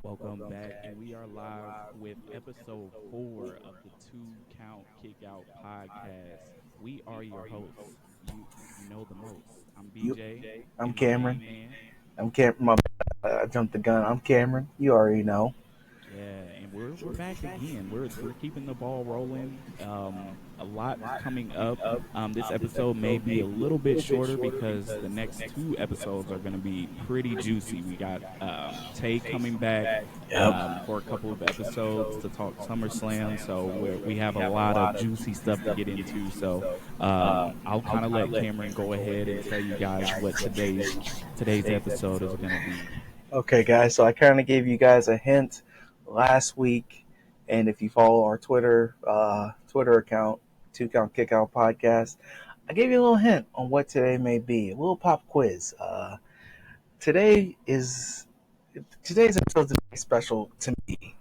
Welcome back, and we are live with episode 4 of the Two Count Kick Out podcast. We are your hosts. You know the most. I'm You, BJ, I'm and my Cameron. main man. I'm Cam. I jumped the gun. I'm Cameron. You already know. Yeah, and we're back again. We're keeping the ball rolling. A lot coming up. This episode may be a little bit shorter because the next two episodes are going to be pretty juicy. We got Tay coming back Yep. for a couple of episodes to talk SummerSlam. So we have a lot of juicy stuff to get into. So I'll kind of let Cameron go ahead and tell you guys what today's episode is going to be. Okay, guys. So I kind of gave you guys a hint last week, and if you follow our Twitter account, Two Count Kick Out Podcast, I gave you a little hint on what today may be. A little pop quiz. Today is today's episode is very special to me,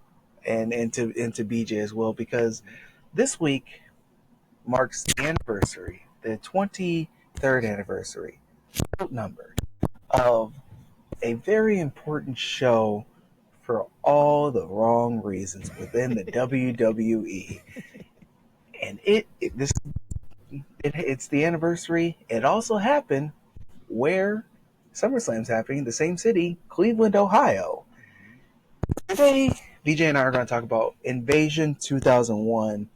and to BJ as well because this week marks the anniversary, the 23rd anniversary, number of a very important show for all the wrong reasons within the WWE. And it's the anniversary. It also happened where SummerSlam's happening, the same city, Cleveland, Ohio. Mhm. Today, BJ and I are going to talk about Invasion 2001.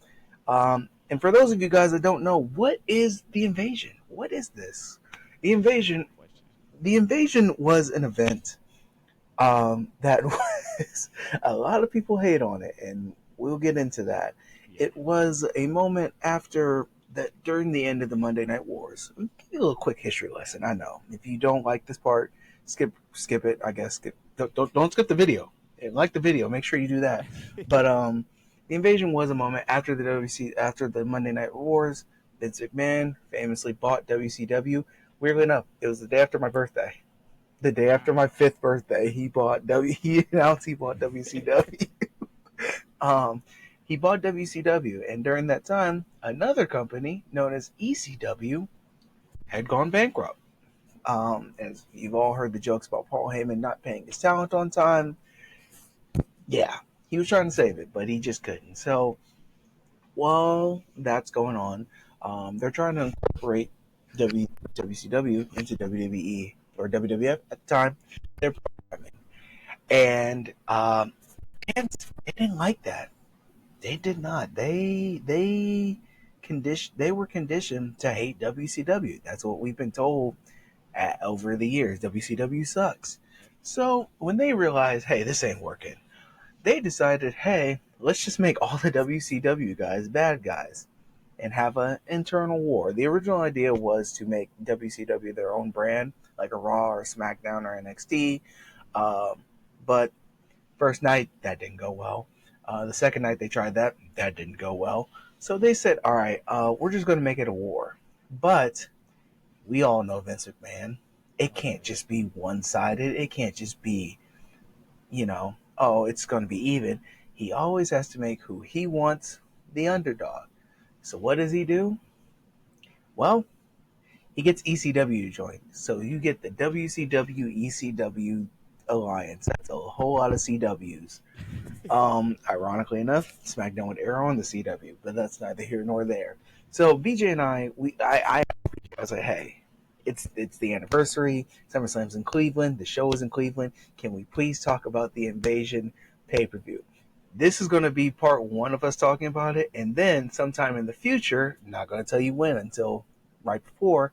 And for those of you guys that don't know, what is the Invasion? What is this? The Invasion. Good question. The Invasion was an event that was a lot of people hate on it, and we'll get into that. Yeah. It was a moment after that during the end of the Monday Night Wars. I'll give you a little quick history lesson. I know if you don't like this part, skip it. I guess don't skip the video. And like the video, make sure you do that. But the invasion was a moment after the Monday Night Wars. Vince McMahon famously bought WCW. Weirdly enough, it was the day after my birthday. The day after my Wow. fifth birthday, he announced he bought WCW. um, he bought WCW, and during that time, another company known as ECW had gone bankrupt. As you've all heard the jokes about Paul Heyman not paying his talent on time, yeah, he was trying to save it, but he just couldn't. So while that's going on, they're trying to incorporate WCW into WWE or WWF at the time. They're programming. And fans, they didn't like that. They did not. They were conditioned to hate WCW. That's what we've been told over the years. WCW sucks. So when they realized, hey, this ain't working, they decided, hey, let's just make all the WCW guys bad guys and have an internal war. The original idea was to make WCW their own brand, like a Raw or SmackDown or NXT. Um, but first night, that didn't go well. The second night they tried that, that didn't go well. So they said, all right, we're just going to make it a war. But we all know Vince McMahon. It can't just be one sided. It can't just be, oh, it's going to be even. He always has to make who he wants the underdog. So what does he do? Well, he gets ECW to join. So you get the WCW ECW alliance. That's a whole lot of CWs. Ironically enough, SmackDown would air on the CW, but that's neither here nor there. So BJ and I was like, hey, it's the anniversary. SummerSlam's in Cleveland. The show is in Cleveland. Can we please talk about the Invasion pay per view? This is going to be part one of us talking about it, and then sometime in the future, not going to tell you when until right before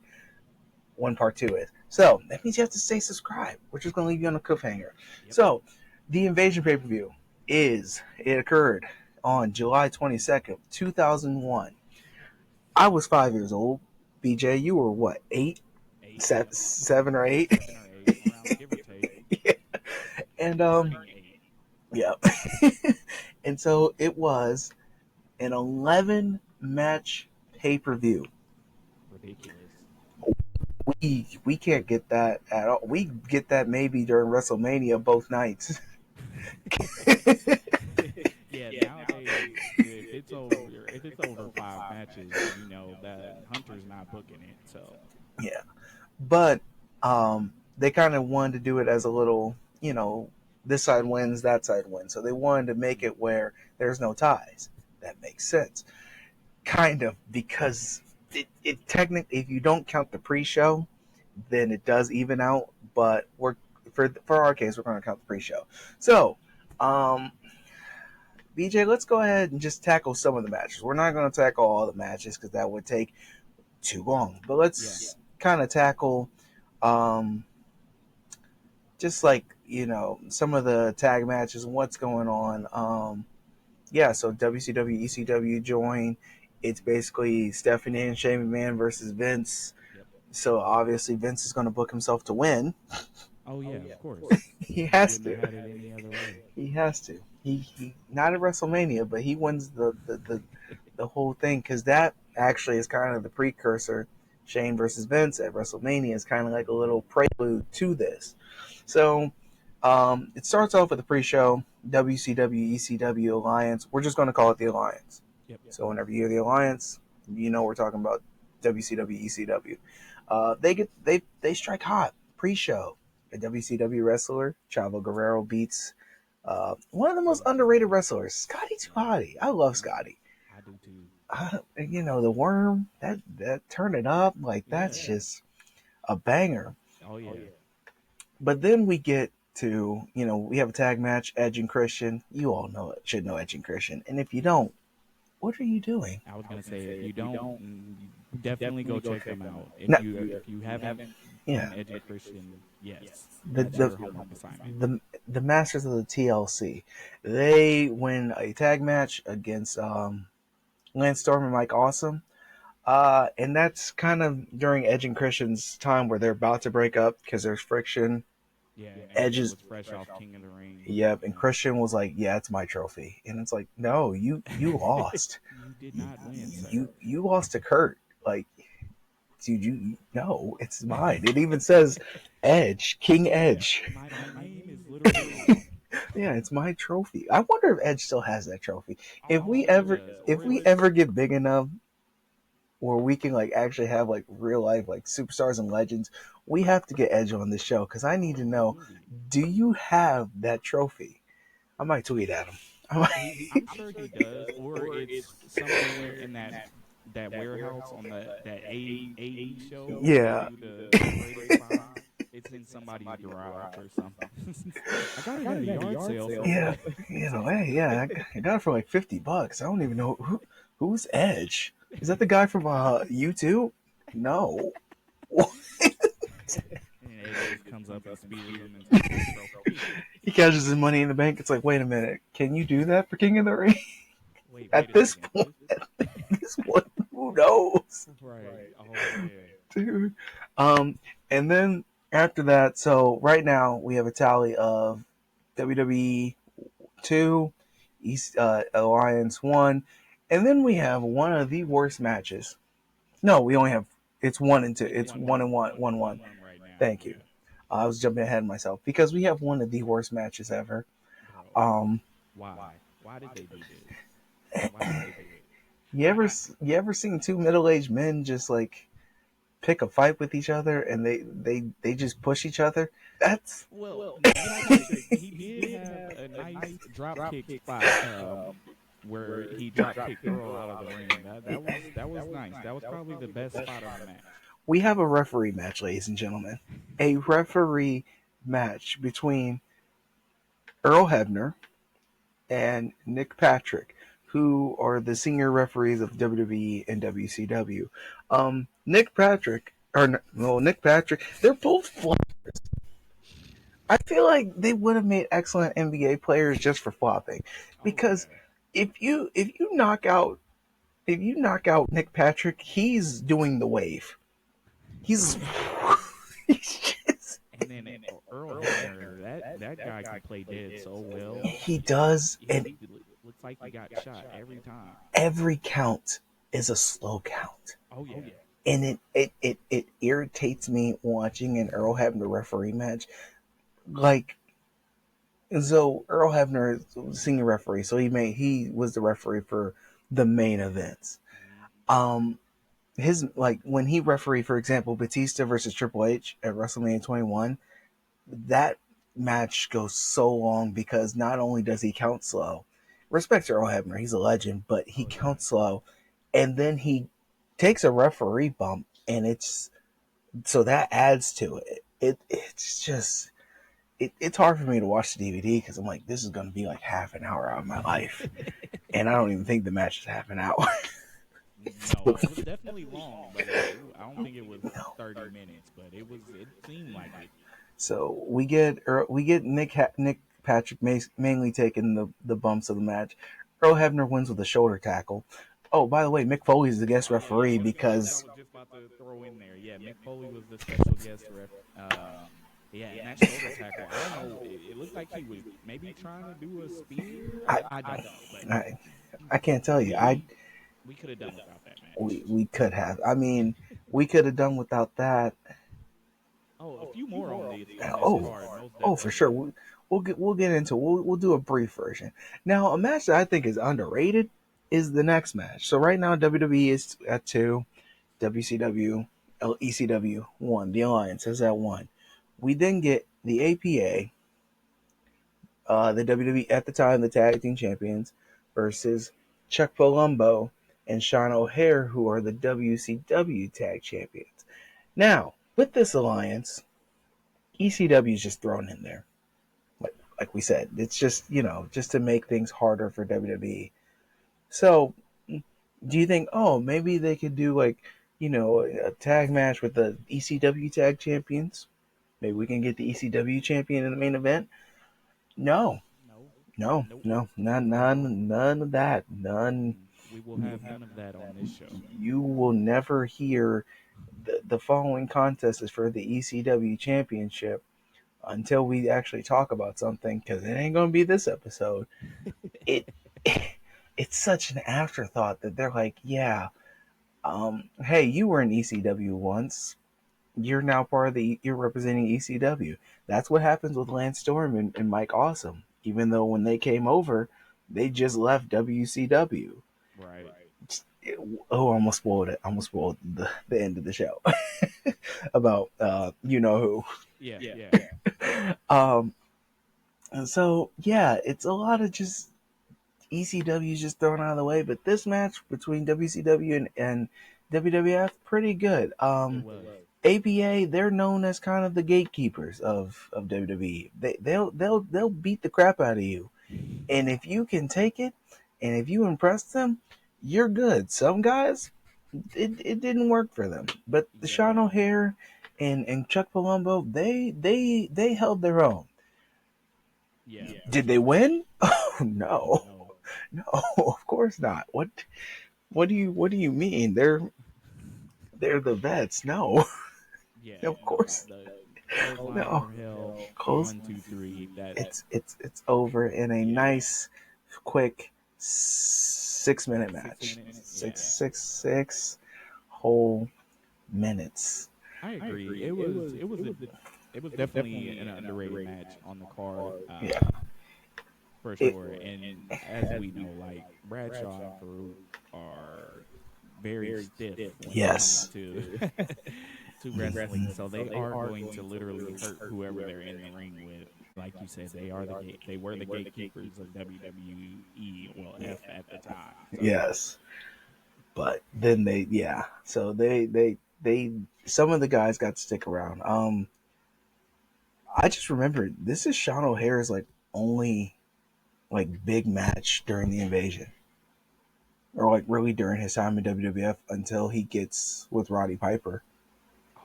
when part two is. So that means you have to stay subscribed, which is going to leave you on a cliffhanger. Yep. So the Invasion pay per view it occurred on July 22nd, 2001. I was 5 years old. BJ, you were what, eight, Eight. Yep. 7 or 8? 7 or 8, around give or take. Yeah. And Pushing 8. yeah. And so it was an 11 match pay per view. Ridiculous. We can't get that at all. We get that maybe during WrestleMania both nights. Yeah, nowadays if it's over 5 matches, that Hunter's not booking it. So Yeah. But they kind of wanted to do it as a little, this side wins, that side wins. So they wanted to make it where there's no ties. That makes sense, kind of, because it technically, if you don't count the pre-show, then it does even out. But we're for our case, we're going to count the pre-show. So, BJ, let's go ahead and just tackle some of the matches. We're not going to tackle all the matches because that would take too long. But let's kind of tackle, just like some of the tag matches and what's going on. So WCW, ECW join. It's basically Stephanie and Shane McMahon versus Vince. Yep. So obviously Vince is going to book himself to win. Oh yeah, of course. He has to. Had it any other way. He has to. He not at WrestleMania, but he wins the whole thing, because that actually is kind of the precursor. Shane versus Vince at WrestleMania is kind of like a little prelude to this. So it starts off with the pre-show, WCW, ECW Alliance. We're just going to call it the Alliance. Yep. So whenever you hear the Alliance, we're talking about WCW, ECW. They strike hot pre-show. A WCW wrestler, Chavo Guerrero, beats one of the most underrated wrestlers, Scotty 2 Hotty. I love Scotty. I do too. The Worm, that turn it up, that's just a banger. Oh yeah. But then we get to, we have a tag match, Edge and Christian. You all should know Edge and Christian. And if you don't, what are you doing? I was going to say, if you don't, definitely go check them out. If you haven't Edge and Christian, yes. The Masters of the TLC. They win a tag match against Lance Storm and Mike Awesome. And that's kind of during Edge and Christian's time where they're about to break up because there's friction. Yeah, Edge was fresh off King of the Ring. Yep, and Christian was like, "Yeah, it's my trophy," and it's like, "No, you lost. You did not win. You lost to Kurt. Like, dude, no, it's mine. It even says Edge, King Edge. My name is literally. Yeah, it's my trophy. I wonder if Edge still has that trophy. If we ever get big enough where we can actually have real life superstars and legends, we have to get Edge on this show, because I need to know, do you have that trophy? I might tweet at him. I'm sure he does, or it's somewhere in that warehouse on that AE show. Yeah. It's in somebody's garage or something. I got it at a yard sale. Yeah, I got it for $50. I don't even know who's Edge. Is that the guy from U2? No. And Edge comes up and speeds him and he cashes his money in the bank. It's like, wait a minute, can you do that for King of the Ring? At this point, who knows? Right. Oh, yeah. Dude. And then after that, so right now we have a tally of WWE 2, Alliance 1, and then we have one of the worst matches. No, we only have, it's 1 and 2. It's 1 and 1. Right now. Thank you. I was jumping ahead of myself, because we have one of the worst matches ever. Why? Why did they do this? Why did they do it? You ever seen two middle-aged men just pick a fight with each other, and they just push each other? That's he did have a nice drop kick spot where he drop kicked Earl out of the ring. That was nice. That was probably the best spot of the match. We have a referee match, ladies and gentlemen. A referee match between Earl Hebner and Nick Patrick, who are the senior referees of WWE and WCW. Nick Patrick, they're both floppers. I feel like they would have made excellent NBA players just for flopping, because if you knock out Nick Patrick, he's doing the wave. He's just. And then Earl Hebner, that guy can play dead so well. He does, and he looks like he got shot every time. Every count is a slow count. Oh yeah. And it irritates me watching an Earl Hebner referee match. So Earl Hebner is senior referee, so he was the referee for the main events. His when he refereed, for example, Batista versus Triple H at WrestleMania 21, that match goes so long because not only does he count slow, respect to Earl Hebner, he's a legend, but he Oh yeah. counts slow, and then he takes a referee bump, and it's so that adds to it. It's just it's hard for me to watch the DVD because I'm like, this is going to be like half an hour out of my life, and I don't even think the match is half an hour. No, it was definitely long, but I don't think it was No. 30 minutes, but it seemed like it. So we get Nick Patrick mainly taking the bumps of the match. Earl Hebner wins with a shoulder tackle. Oh, by the way, Mick Foley is the guest Oh yeah, referee that because was just about to throw in there. Yeah, Mick Foley was the special guest ref. Yeah, and that shoulder tackle, I don't know. It looked like he was maybe trying to do a spear. I I don't know, but I, I can't tell you. we could have done without that match. We could have. I mean, we could have done without that. Oh, a few more on this Oh, card, most oh, for sure. definitely. We'll get into we'll do a brief version. Now, a match that I think is underrated is the next match. So right now WWE is at 2, WCW, ECW 1. The Alliance is at 1. We then get the APA, the WWE at the time the tag team champions versus Chuck Palumbo and Sean O'Haire, who are the WCW tag champions. Now, with this alliance, ECW is just thrown in there. Like we said, it's just, just to make things harder for WWE. So, do you think, oh, maybe they could do like, a tag match with the ECW tag champions? Maybe we can get the ECW champion in the main event? No, No, no, nope, no, no. none of that. None. We will have none of that on this show. You will never hear the following contest is for the ECW championship until we actually talk about something because it ain't gonna be this episode. It it's such an afterthought that they're like, yeah, hey, you were in ECW once. You're now part of you're representing ECW. That's what happens with Lance Storm and Mike Awesome. Even though when they came over, they just left WCW. Right. Oh, I almost spoiled it. I almost spoiled the end of the show about you know Yeah, yeah. who. And so yeah, it's a lot of just ECW is just thrown out of the way. But this match between WCW and WWF, pretty good. It was. APA, they're known as kind of the gatekeepers of WWE. They'll beat the crap out of you, and if you can take it, and if you impress them, you're good. Some guys, it didn't work for them, but the Sean Yeah. O'Haire and Chuck Palumbo, they held their own. Yeah, for Did they sure. win? Oh no, No. no, of course not. What do you mean? They're the vets. No, Yeah, of no. course The clothesline no. from hell, Close. 1, 2, 3. That It's over in a yeah. nice, quick 6 minute Six match. minutes. Six Yeah. six six whole minutes. I agree. It was definitely an underrated match on the card, Yeah. for It, sure. And as we know, like Bradshaw and Farouk are very stiff when it comes yes. to to wrestling, so they are going to literally hurt whoever they're in the ring with. Like you said, they were the gatekeepers of WWE, well, F at the time. So Yes. But then yeah. So they some of the guys got to stick around. I just remember this is Sean O'Haire's like only like big match during the invasion. Or like really during his time in WWF until he gets with Roddy Piper.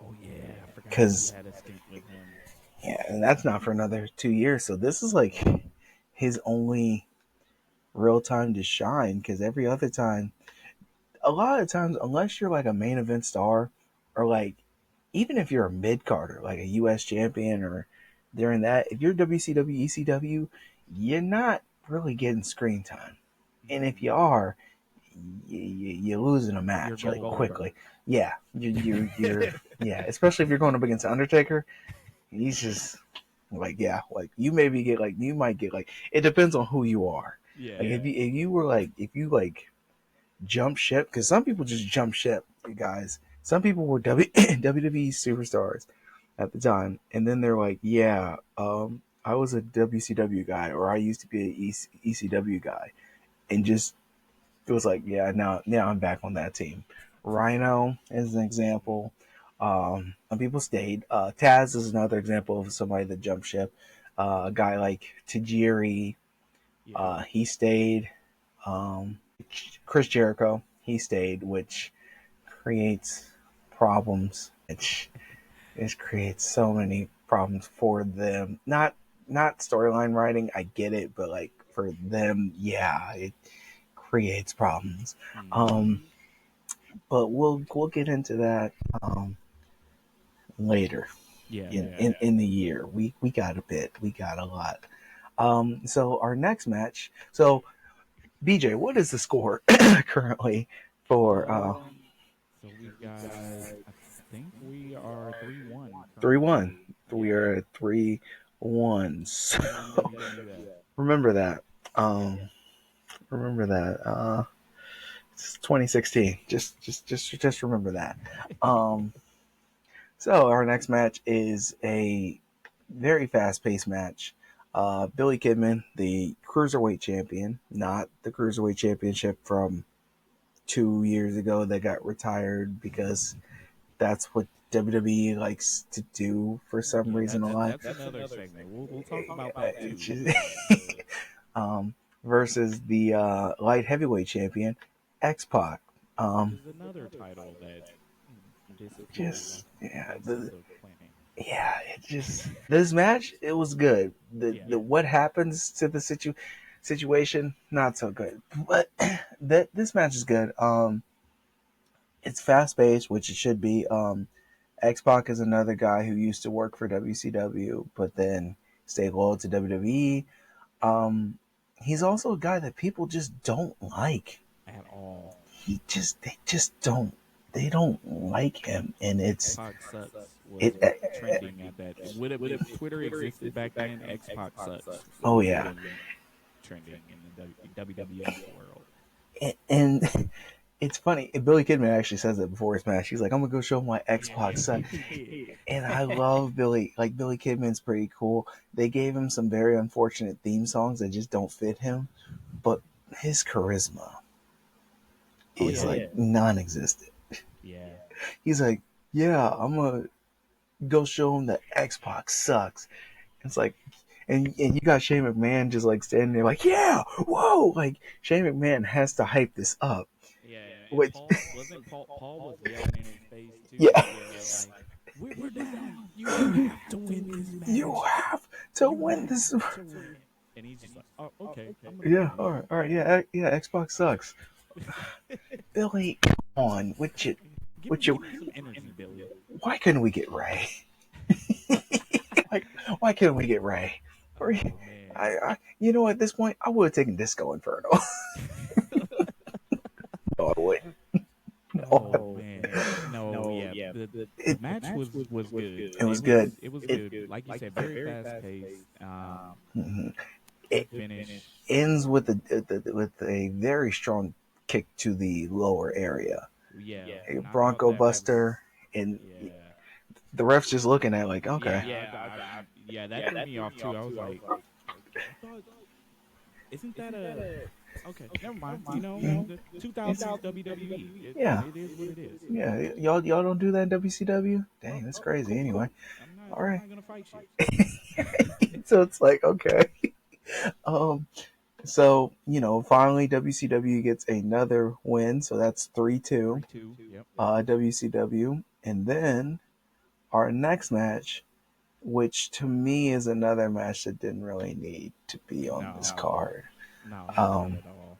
oh yeah, I forgot he Because had a stint with him. yeah, and that's not for another 2 years. So this is like his only real time to shine. Because every other time, a lot of times, unless you're like a main event star, or like even if you're a mid carder, like a U.S. champion, or during that, if you're WCW, ECW, you're not really getting screen time. And if you Mm-mm. are, you're losing a You're match like golden. quickly. Yeah, you're yeah, especially if you're going up against Undertaker. He's just like yeah, like you might get like it depends on who you are. Like Yeah. if you were like if you like jump ship because some people just jump ship, you guys. Some people were WWE superstars at the time, and then they're like, yeah, I was a WCW guy, or I used to be a ECW guy, and just it was like, yeah, now I'm back on that team. Rhino is an example. And people stayed. Taz is another example of somebody that jumped ship. A guy like Tajiri, Yeah. he stayed. Chris Jericho, he stayed, which creates problems. It creates so many problems for them. Not storyline writing, I get it, but like for them, yeah, it creates problems. Mm-hmm. Um, but we'll get into that later Yeah. in the year. We got a bit, we got a lot. So our next match. So BJ, what is the score currently for Um. So we've got. I think we are 3-1 3-1? currently. We Yeah. are at 3-1. So In WWF. remember that. Remember that. It's 2016. Just remember that. Um, so our next match is a very fast-paced match. Billy Kidman, the cruiserweight champion, not the cruiserweight championship from 2 years ago that got retired because that's what WWE likes to do for some Yeah. reason a lot. That's another segment. We'll talk about that It's too. just- But um, versus the light heavyweight champion X Pac. which Um, is another title that disappeared just yeah, like Silk Plenty. it just this match it was good. Yeah. The what happens to the situation not so good, but that this match is good. It's fast paced, which it should be. X Pac is another guy who used to work for WCW, but then stayed loyal to WWE. Um, he's also a guy that people just don't like. At all. They just don't like him, and X it's Pac sucks was it. trending at that. It would have if Twitter existed back then. X Pac sucks Oh would yeah, have been trending in the WWF world. and it's funny. Billy Kidman actually says it before his match. He's like, "I'm gonna go show my X Pac Yeah, son," he did. and I love Billy. Like Billy Kidman's pretty cool. They gave him some very unfortunate theme songs that just don't fit him, but his charisma Oh is yeah, like non-existent. yeah. He's like, "Yeah, I'm gonna go show him that X Pac sucks." It's like, and you got Shane McMahon just like standing there like, "Yeah, whoa!" Like Shane McMahon has to hype this up. Yeah, and Which, Paul wasn't Paul was yelling in his face too. yeah, Yeah, like we're down. You have to win this you match. have to You win have this. to win. And he's just like, oh, okay, I'm gonna Yeah, win. all right, yeah. Xbox sucks. Billy, come on, Give me some energy, Billy. why couldn't we get Ray? like, why couldn't we get Ray? Or, Oh man. you know, at this point, I would have taken Disco Inferno. No, I wouldn't. Oh man, no, yeah. The match was good. It was good. It was good. Like you said, very fast paced. Mhm. Good It finish. ends with a very strong kick to the lower area. Yeah, A and I thought Bronco that was Buster, and yeah, the ref's just looking at it like, okay, yeah. That threw me off too. I was like, I thought, isn't that a okay? Never mind. You know, the 2000s WWE. yeah, It is what it is. yeah. Y'all don't do that in WCW. Dang, that's crazy. Anyway, all I'm right. not gonna fight you. So it's like okay. Um, so finally WCW gets another win, so that's 3-2. 3-2. Yep. WCW, and then our next match, which to me is another match that didn't really need to be on this No, card. no, not Um, at all.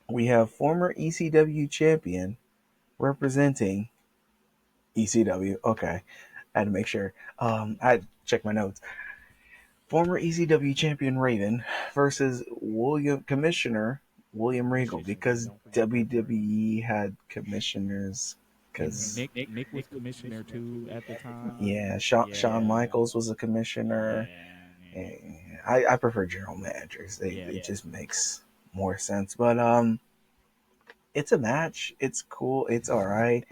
we have former ECW champion representing ECW. Okay, I had to make sure. I had to check my notes. Former ECW champion Raven versus Commissioner William Regal, Commissioner. because Don't forget that part. WWE had commissioners. And Because Nick was commissioner too at the time. yeah, Shawn Yeah, Michaels was a commissioner. yeah, I prefer general managers. yeah. It just makes more sense. But it's a match. It's cool. It's all right.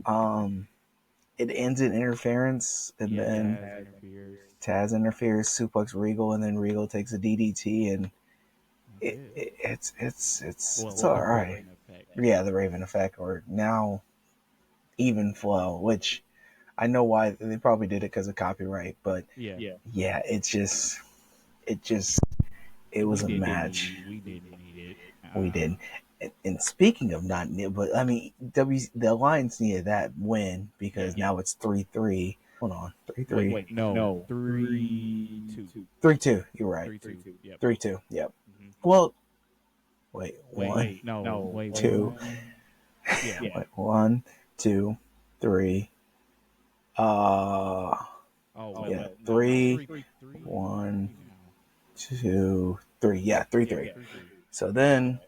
Um, it ends in interference, and Yeah, then Taz interferes. Taz interferes, suplex Regal, and then Regal takes a DDT, and it's all right. Yeah, the Raven effect, or now even flow, which I know why they probably did it because of copyright, but yeah, it was a match. We didn't need it. We did. And speaking of not, but I mean, the Alliance needed that win because now it's 3-3. Hold on, 3-3. Wait, no, 3-2. 3-2. You're right. 3-2. Yep. 3-2. Yep. Mm-hmm. Well, wait, one, wait, two. Yeah. Wait, 1, 2, 3. Yeah, 3. 1, 2, 3. Yeah, 3-3. So then,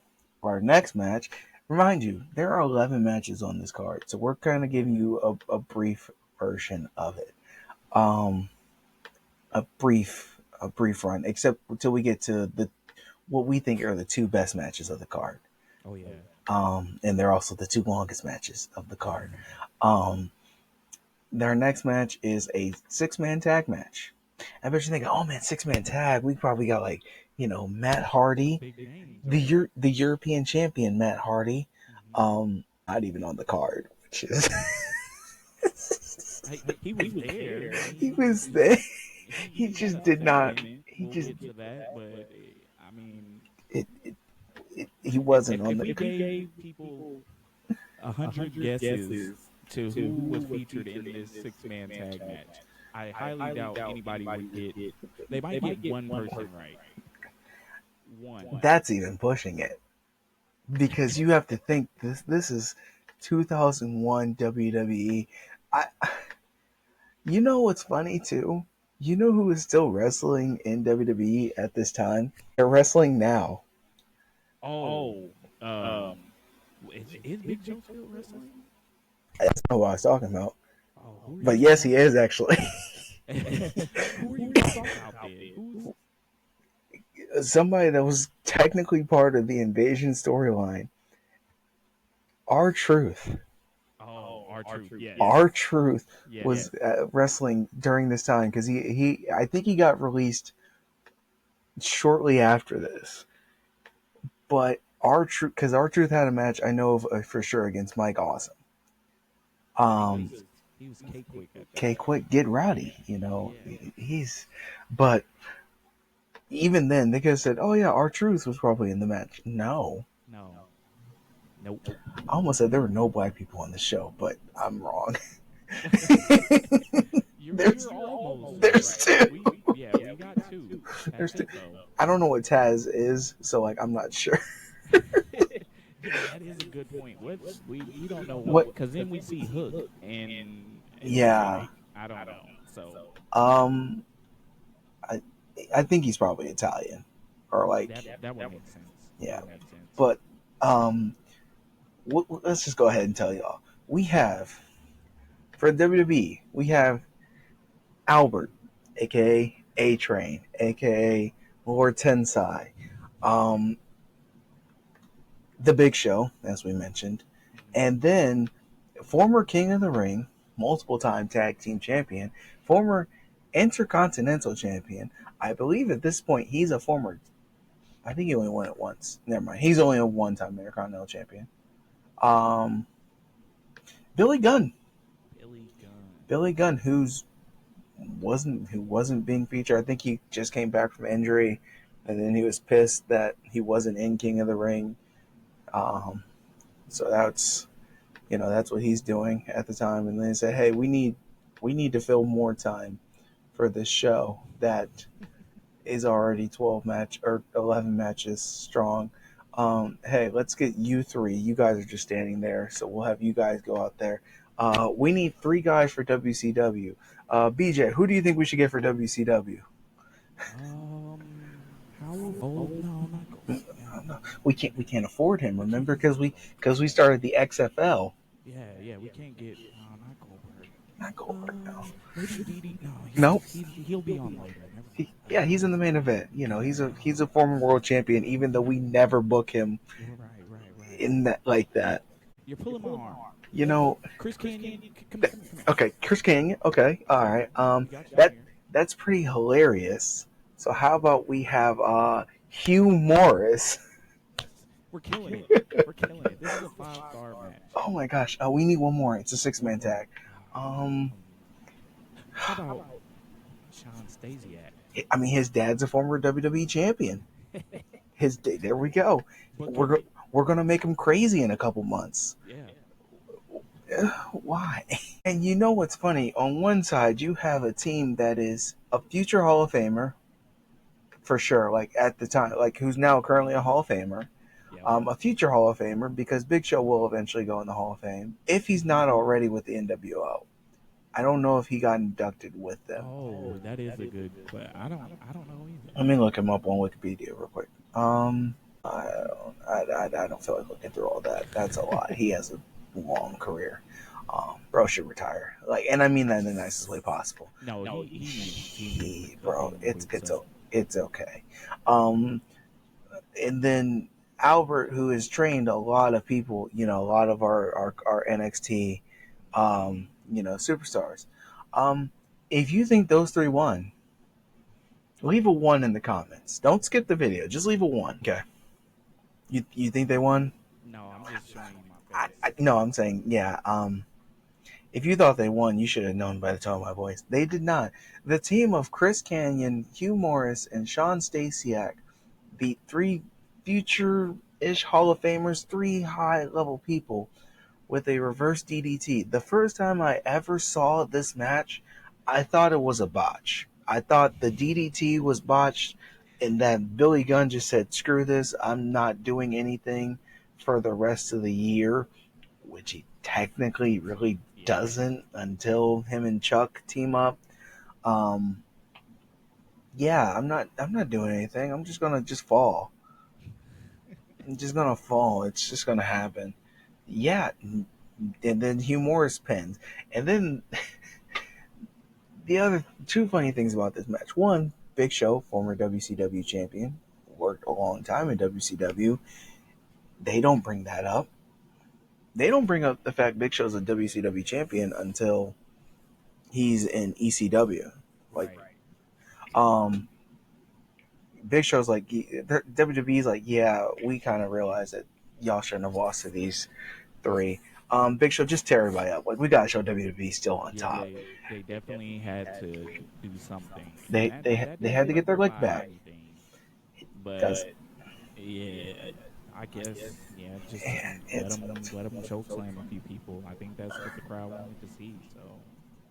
our next match, remind you, there are 11 matches on this card, so we're kind of giving you a brief version of it. A brief run, except until we get to what we think are the two best matches of the card. Oh yeah. And they're also the two longest matches of the card. Their next match is a 6-man tag match. I bet you're thinking, oh man, 6-man tag. We probably got like, Matt Hardy, the European champion Matt Hardy. Not even on the card, which is he was there. He was there. He just did not. He just. But I mean, he wasn't on the. If we gave people 100 guesses to who was featured in this 6-man tag match, I highly doubt anybody would get. They might get one person right. One. That's even pushing it, because you have to think this is 2001 WWE. You know what's funny too? You know who is still wrestling in WWE at this time? They're wrestling now. Is Big Show still wrestling? That's not what I was talking about. But yes, he is actually. Who are you talking about there? Somebody that was technically part of the Invasion storyline. R-Truth. R-Truth. Yeah. R-Truth was wrestling during this time because I think he got released shortly after this. But R-Truth, because R-Truth had a match I know of for sure against Mike Awesome. He was K-Quick. K-Quick, get rowdy, but even then they could have said, oh yeah, R-Truth was probably in the match. No. Nope. I almost said there were no black people on the show, but I'm wrong. There's almost. There's two. We got two. There's two. I don't know what Taz is, so I'm not sure. That is a good point. We don't know what, because then we see Hook and yeah, I don't know. So I think he's probably Italian or that would make sense. Yeah, but let's just go ahead and tell y'all. We have, for WWE, we have Albert, aka A-Train, aka Lord Tensai, The Big Show, as we mentioned, and then former King of the Ring, multiple-time tag team champion, former Intercontinental champion. I believe at this point he's a former. I think he only won it once. Never mind. He's only a one-time Intercontinental champion. Billy Gunn. Billy Gunn, who wasn't being featured. I think he just came back from injury, and then he was pissed that he wasn't in King of the Ring. So that's what he's doing at the time. And then they said, hey, we need to fill more time for this show that is already 11 matches strong. Hey, let's get you three. You guys are just standing there, so we'll have you guys go out there. We need 3 guys for WCW. BJ, who do you think we should get for WCW? No, we can't afford him. Remember, because we started the XFL. Yeah, we can't get Not Goldberg. No. No. He'll be on later. He's in the main event. He's a former world champion, even though we never book him right. in that like that. You're pulling my arm. Chris Canyon. Come here. Okay, Chris Canyon. Okay, all right. That's pretty hilarious. So how about we have Hugh Morris? We're killing it. We're killing it. This is a 5-star match. Oh my gosh, we need one more. It's a 6-man tag. How about Sean Stasiak? I mean, his dad's a former WWE champion. There we go. We're gonna make him crazy in a couple months. Yeah. Why? And you know what's funny? On one side, you have a team that is a future Hall of Famer, for sure. Like at the time, like who's now currently a Hall of Famer. A future Hall of Famer, because Big Show will eventually go in the Hall of Fame if he's not already with the NWO. I don't know if he got inducted with them. Oh, that is a good question. I don't know either. Let me look him up on Wikipedia real quick. I don't feel like looking through all that. That's a lot. He has a long career. Bro should retire. Like, and I mean that in the nicest way possible. No, it's okay. And then Albert, who has trained a lot of people, a lot of our NXT, superstars. If you think those three won, leave a 1 in the comments. Don't skip the video. Just leave a 1. Okay. You think they won? No, I'm just showing you my face. No, I'm saying, yeah. If you thought they won, you should have known by the tone of my voice. They did not. The team of Chris Kanyon, Hugh Morris, and Sean Stasiak beat 3 future-ish Hall of Famers, 3 high-level people with a reverse DDT. The first time I ever saw this match, I thought it was a botch. I thought the DDT was botched and that Billy Gunn just said, screw this, I'm not doing anything for the rest of the year, which he technically really doesn't until him and Chuck team up. I'm not doing anything. I'm just gonna fall. I'm just gonna fall. It's just gonna happen. Yeah, and then Hugh Morris pins. And then the other 2 funny things about this match. 1, Big Show, former WCW champion, worked a long time in WCW. They don't bring that up. They don't bring up the fact Big Show's a WCW champion until he's in ECW. Like, Big Show's like, WWE's like, yeah, we kind of realize that y'all shouldn't have lost to these 3. Big Show, just tear everybody up. Like, we gotta show WWE still on top. They definitely had to do something. They had to get their lick back. But I guess just let them choke slam a few people. I think that's what the crowd wanted to see. So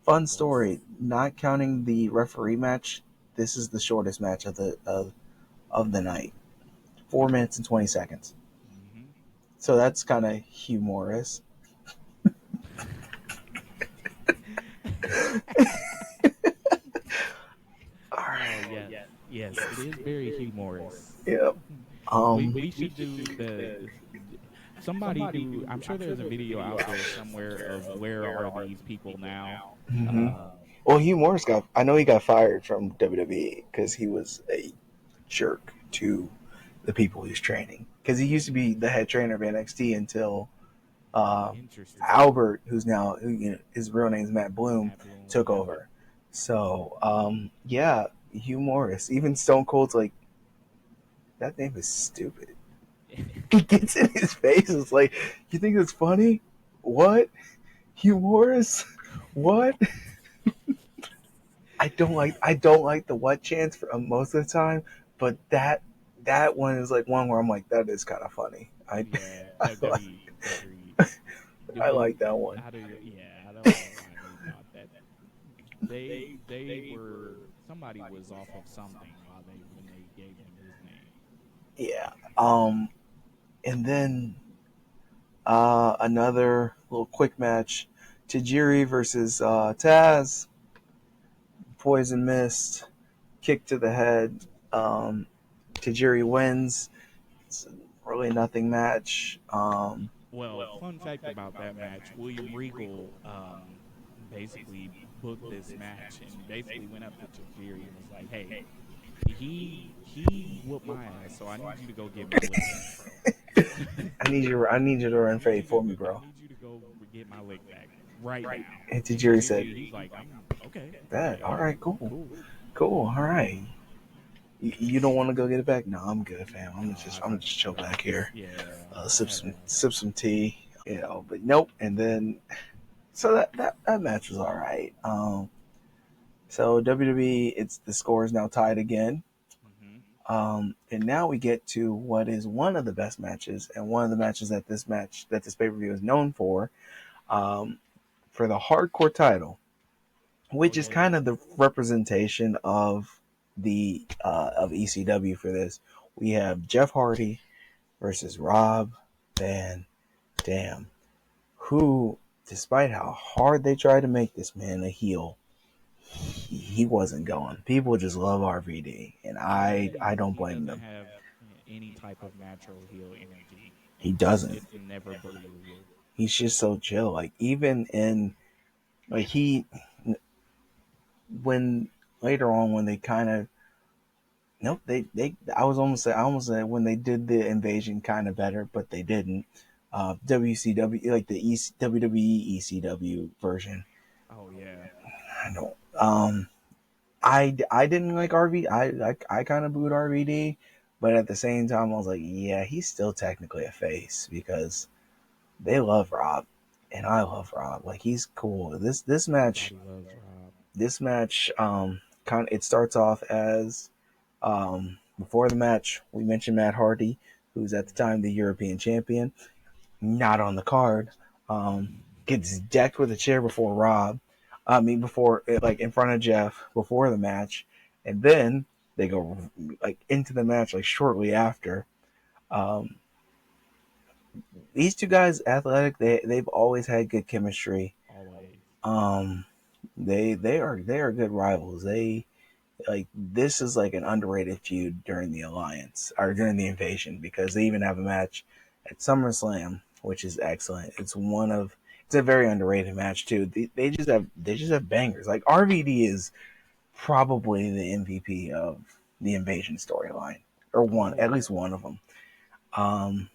fun story. Not counting the referee match, this is the shortest match of the night. 4 minutes and 20 seconds. Mm-hmm. So that's kind of humorous. All right. Yes, it is very humorous. Yep. We should do somebody do. I'm sure there's a video out there somewhere of where are these people now. Mm-hmm. Well, Hugh Morris I know he got fired from WWE because he was a jerk to the people he's training. Because he used to be the head trainer of NXT until Albert, who's now, his real name is Matt Bloom, took over. So, Hugh Morris. Even Stone Cold's like, that name is stupid. He gets in his face. It's like, you think it's funny? What? Hugh Morris? What? I don't like the what chants for most of the time, but that one is like one where I'm like, that is kind of funny. I like that one. I don't know why they thought that. They were, somebody was off of something when they gave him his name. Yeah. And then another little quick match, Tajiri versus Taz. Poison Mist, kick to the head. Tajiri wins. It's really nothing match. Fun fact about that match: William Regal basically booked this match and basically went up to Tajiri and was like, "Hey, he whooped my ass, so I need you to go get my lick back, bro. I need you to run fade for me, bro. I need you to go get my lick back right now." And Tajiri said, "He's like, okay, that all right, cool." Cool. All right. You don't want to go get it back? No, I'm good, fam. No, I I'm think just I'm chill good. back here, Yeah, I had a sip some tea, But nope. And then so that match was all right. So WWE, it's the score is now tied again. hmm And now we get to what is one of the best matches, and one of the matches that this pay per view is known um, for the hardcore title, Oh which is yeah. kind of the representation of the of ECW for this. We have Jeff Hardy versus Rob Van Dam, who, despite how hard they tried to make this man a heel, he wasn't going. People just love RVD, and Yeah, I don't he blame doesn't them. have any type of natural heel energy. He doesn't. It's never believable. He's just so chill. Like even in like he when later on when they kind of nope they I almost said when they did the invasion kind of better, but they didn't. WCW like the WWE ECW version. Oh yeah. I don't. I didn't like RV. I kind of booed RVD, but at the same time I was like, yeah, he's still technically a face because they love Rob, and I love Rob. Like he's cool. Everybody loves Rob. This match, kind it starts off as before the match we mentioned Matt Hardy, who's at the hmm time the European champion, not on the card, gets decked with a chair before Rob. I mean, before like in front of Jeff before the match, and then they go like into the match like shortly after. Um, these two guys, athletic, they've always had good chemistry. Always. Um, they are good rivals. They like this is like an underrated feud during the alliance or during the invasion because they even have a match at SummerSlam, which is excellent. It's a very underrated match too. They just have bangers. Like RVD is probably the MVP of the invasion storyline, or one at Oh least one of them. Um,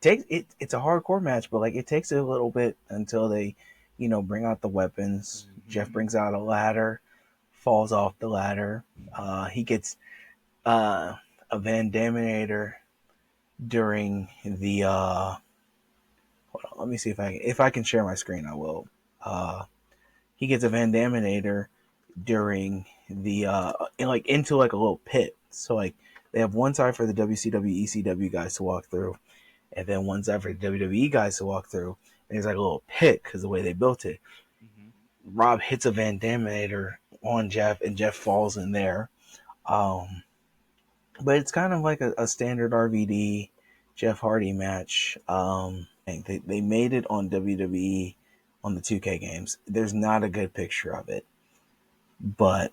it's a hardcore match, but like it takes a little bit until they, bring out the weapons. Jeff hmm brings out a ladder, falls off the ladder. He gets uh, a Van Daminator during the. Hold on, let me see if I can share my screen. I will. Uh, he gets a Van Daminator during the like into like a little pit. So like they have one side for the WCW ECW guys to walk through, and then one side for the WWE guys to walk through. And there's like a little pit because the way they built it. hmm Rob hits a Van Daminator on Jeff, and Jeff falls in there. Um, but it's kind of like a standard RVD Jeff Hardy match. They made it on WWE on the 2K games. There's not a good picture of it, but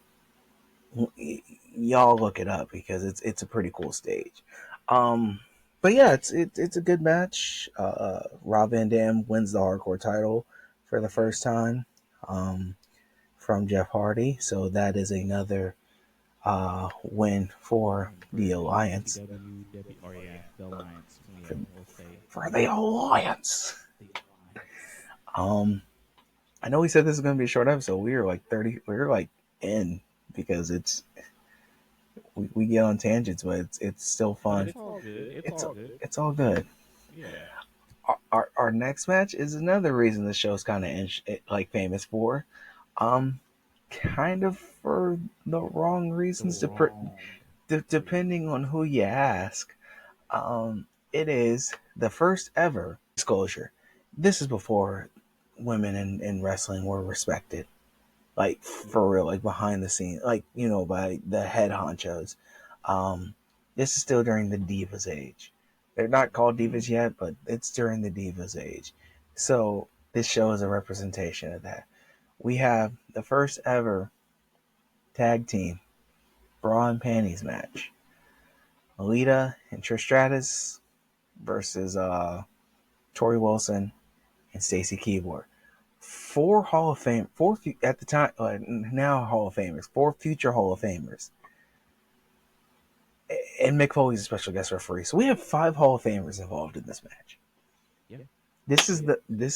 y'all look it up because it's a pretty cool stage. Um, but yeah, it's a good match. Rob Van Dam wins the hardcore title for the hmm first time from Jeff Hardy, so that is another win for For the Alliance. WCW, or yeah, the Alliance. For, Yeah, we'll say for the Alliance. the Alliance. Um, I know we said this is going to be a short episode. We were like 30. We were like in because we get on tangents, but it's still But fun. it's all good. It's It's all good. it's all good. Yeah. Our next match is another reason the show's kind of like famous for, um, kind of for the wrong The reasons. wrong Depending reasons. on who you ask, it is the first ever disclosure. This is before women in wrestling were respected, like Yeah. for real, like behind the scenes, like by the head honchos. Um, this is still during the Divas age. They're not called hmm Divas yet, but it's during the Divas age. So this show is a representation of that. We have the first ever tag team bra and panties match. Alita and Trish Stratus versus Tori Wilson and Stacy Keibler. Four Hall of Fame, at the time, now Hall of Famers, four future Hall of Famers, and Mick Foley's a special guest referee. So we have five Hall of Famers involved in this match. Yeah. This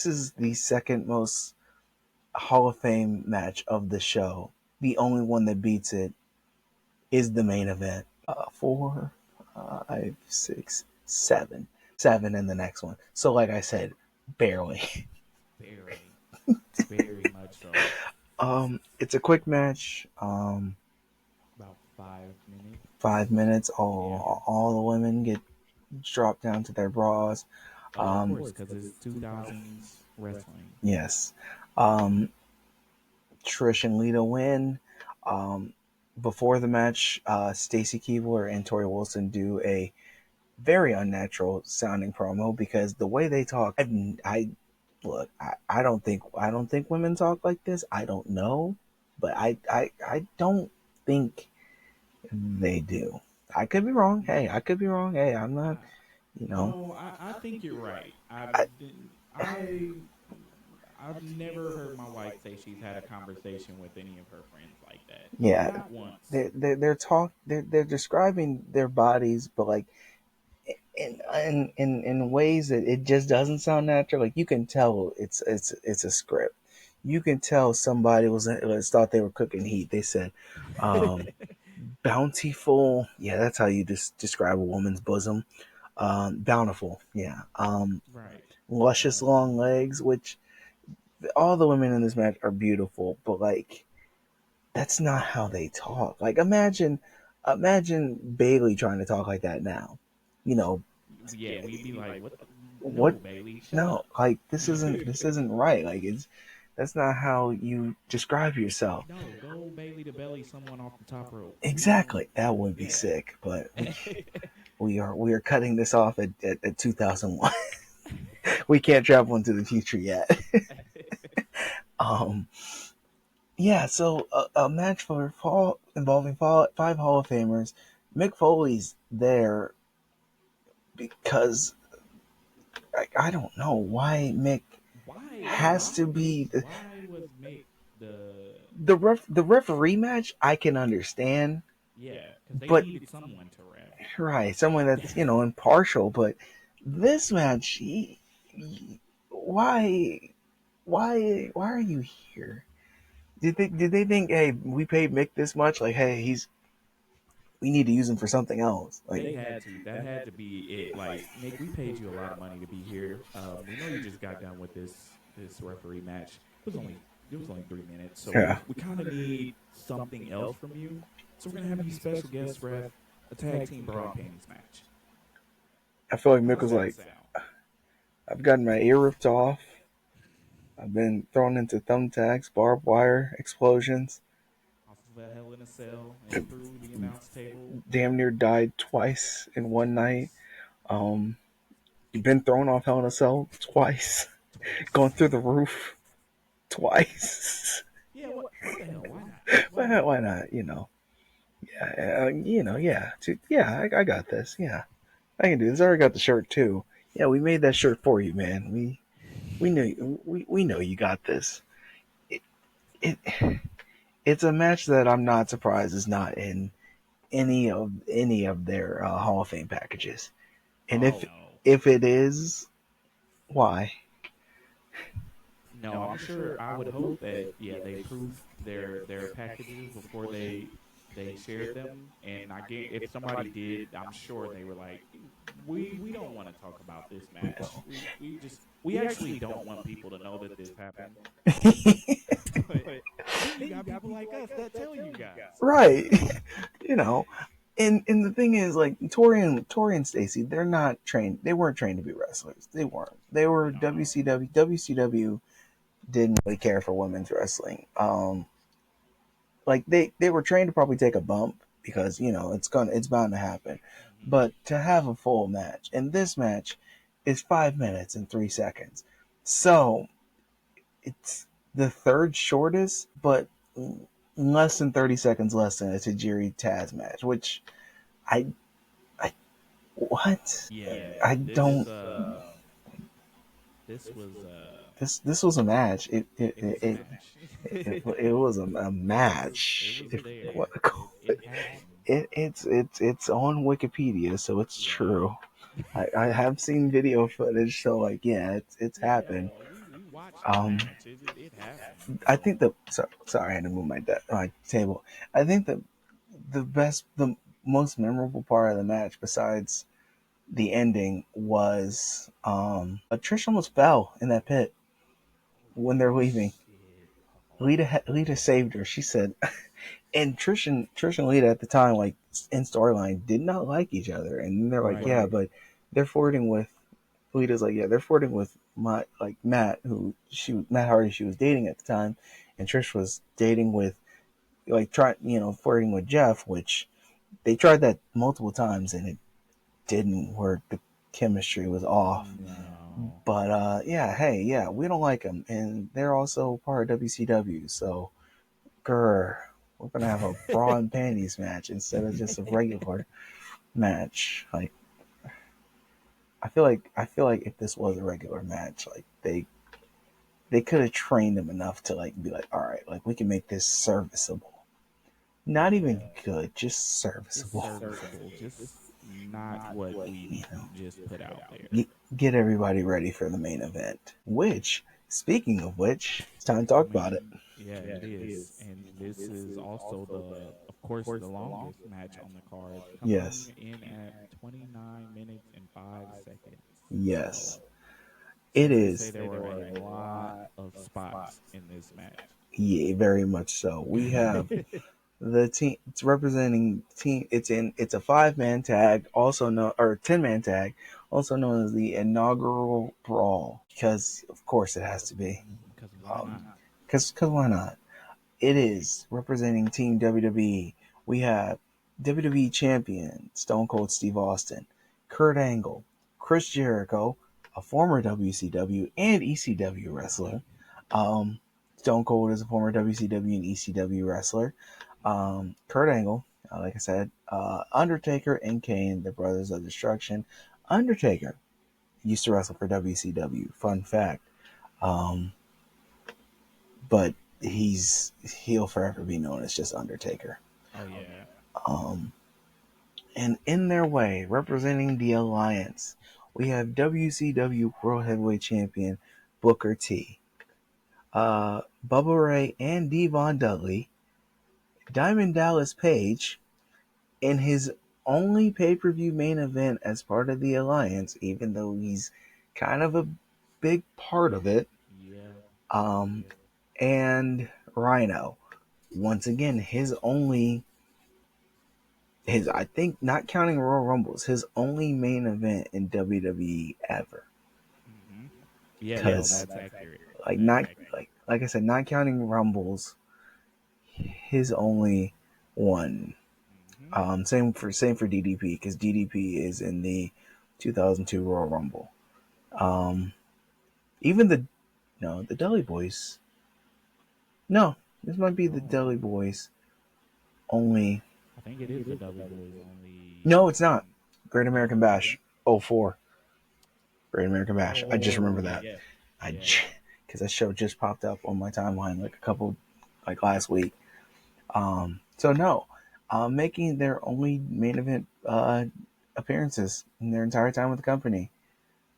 is the second most Hall of Fame match of the show. the only one that beats it is the main event. Four, five, six, seven, seven in the next one. So, like I said, barely. Barely, very much so. It's a quick match. About 5 minutes. 5 minutes. Yeah. All the women get dropped down to their bras. Oh, of course, because it's 2000s wrestling. Yes. Um, Trish and Lita win. Um, Before the match, Stacy Keibler and Tori Wilson do a very unnatural sounding promo because the way they talk, I look, I don't think women talk like this. I don't know, but I don't think they do. I could be wrong. Hey, I could be wrong. Hey, I'm not. I, You know, no, I think you're right. I, I've never heard my wife say she's had a conversation with any of her friends like that. yeah, Not once. they're describing their bodies, but like in ways that it just doesn't sound natural. Like you can tell it's a script. You can tell somebody was thought they were cooking heat. They said, um, bountiful. Yeah, that's how you just describe a woman's bosom. Bountiful. Yeah. Right. Luscious long legs, which all the women in this match are beautiful, but like that's not how they talk. Like imagine Bailey trying to talk like that now. You know, Yeah, we'd be like, what? No, what Bailey, shut no, up. like this isn't right. Like it's that's not how you describe yourself. No, go Bailey to belly someone off the top rope. We don't. Exactly. That would be Yeah. sick, but we are cutting this off at 2001. We can't travel into the future yet. um yeah, so a match for fall involving five Hall of Famers. Mick Foley's there because I don't know why Mick Why? Yeah. has to Why? be Why was Mick the? the referee match. I can understand, Yeah, because they but needed someone to ref. right, someone that's impartial. But this match, why why are you here? Did they think, hey, we paid Mick this much? Like, hey, we need to use him for something else. Like, They had to. That had to be it. Like, Mick, we paid you a lot of money to be here. We know you just got done with this referee match. It was only 3 minutes, so yeah, we kind of need something else from you. So we're gonna have you special guest ref a tag team bra and panties match. I feel like Mick How's was that like, sound? I've gotten my ear ripped off. I've been thrown into thumbtacks, barbed wire, explosions. Off of a Hell in a Cell and through the announce table. Damn near died twice in one night. Um, been thrown off Hell in a Cell twice. Twice. Gone through the roof twice. Yeah. What the hell? Why not? Why Why, not? why not? Yeah, yeah. Yeah, I got this. Yeah, I can do this. I already got the shirt too. Yeah, we made that shirt for you, man. We knew we know you got this. It, it it's a match that I'm not surprised is not in any of their Hall of Fame packages. And Oh if no. if it is, why? No, I'm sure. I would hope that they proofed their packages before they shared them. And I get if somebody did, I'm sure they were like, we don't want to talk about this match. We actually don't want people to know that this happened. But then you got people like us that tell you guys. Right. you know, and the thing is, like Tori and Stacy, they're not trained. They weren't trained to be wrestlers. They weren't. They were No. WCW. WCW didn't really care for women's wrestling. Like they were trained to probably take a bump because it's bound to happen. Hmm. But to have a full match, and this match is 5 minutes and 3 seconds, so it's the third shortest, but less than 30 seconds less than a Tajiri Taz match, which I I what Yeah. I This don't. this was This was a match. it was a match. It was a It match. was If you want there. to call It happened. it's on Wikipedia, so it's Yeah. true. I have seen video footage, so like yeah, it's Yeah, happened. we watched watched the Um, match. It happened. I So think sorry, I had to move my table. I think the most memorable part of the match, besides the ending, was Trish almost fell in that pit when they're leaving. shit. Lita saved her. She said, and Trish and Lita at the time, like in storyline, did not like each other, and they're like, Right. yeah, but they're flirting with. Lita's like, yeah, they're flirting with my like Matt, Matt Hardy she was dating at the time, and Trish was dating with like flirting with Jeff, which they tried that multiple times and it didn't work. The chemistry was off. No. But yeah, hey, yeah, we don't like them, and they're also part of WCW. So, grr, we're gonna have a bra and panties match instead of just a regular match. Like, I feel like if this was a regular match, like they could have trained them enough to like be like, all right, like we can make this serviceable. Not even Yeah. good, just Just serviceable. serviceable. Just not what we You know, just put out there. get everybody ready for the main event. Which, speaking of which, it's time to I talk about it. mean, yeah, it is. And this is also of course, the longest match on the card, Yes, coming in at 29 minutes and 5 seconds. So, yes, it safe to say is. there were a lot of spots in this match. Yeah, very much so. We have the team. It's representing team. It's a 5-man tag, also known or 10-man tag, also known as the inaugural brawl. Because of course it has to be. Because why not? Because why not? It is representing Team WWE. We have WWE Champion Stone Cold Steve Austin, Kurt Angle, Chris Jericho, a former WCW and ECW wrestler. Um, Stone Cold is a former WCW and ECW wrestler. Kurt Angle, like I said, Undertaker and Kane, the Brothers of Destruction. Undertaker used to wrestle for WCW. Fun fact. Um, but he'll forever be known as just Undertaker. Oh, yeah. Um, and in their way, representing the Alliance, we have WCW World Heavyweight Champion Booker T, Bubba Ray and Devon Dudley, Diamond Dallas Page, in his only pay-per-view main event as part of the Alliance, even though he's kind of a big part of it, Yeah. um, and Rhino. Once again, his I think not counting Royal Rumbles, his only main event in WWE ever. hmm Yeah, no, Because that's accurate. like That's not accurate. like I said, not counting Rumbles, his only one. hmm Same for DDP because DDP is in the 2002 Royal Rumble. Um, even the Dudley Boys. No, this might be the Oh, Dudley Boys only. I think it is the Dudley Boys only. No, it's not. Great American Bash. '04. Great American Bash. I just Oh, remember that. yes. I Yeah. because that show just popped up on my timeline like a couple like last week. So no, making their only main event appearances in their entire time with the company.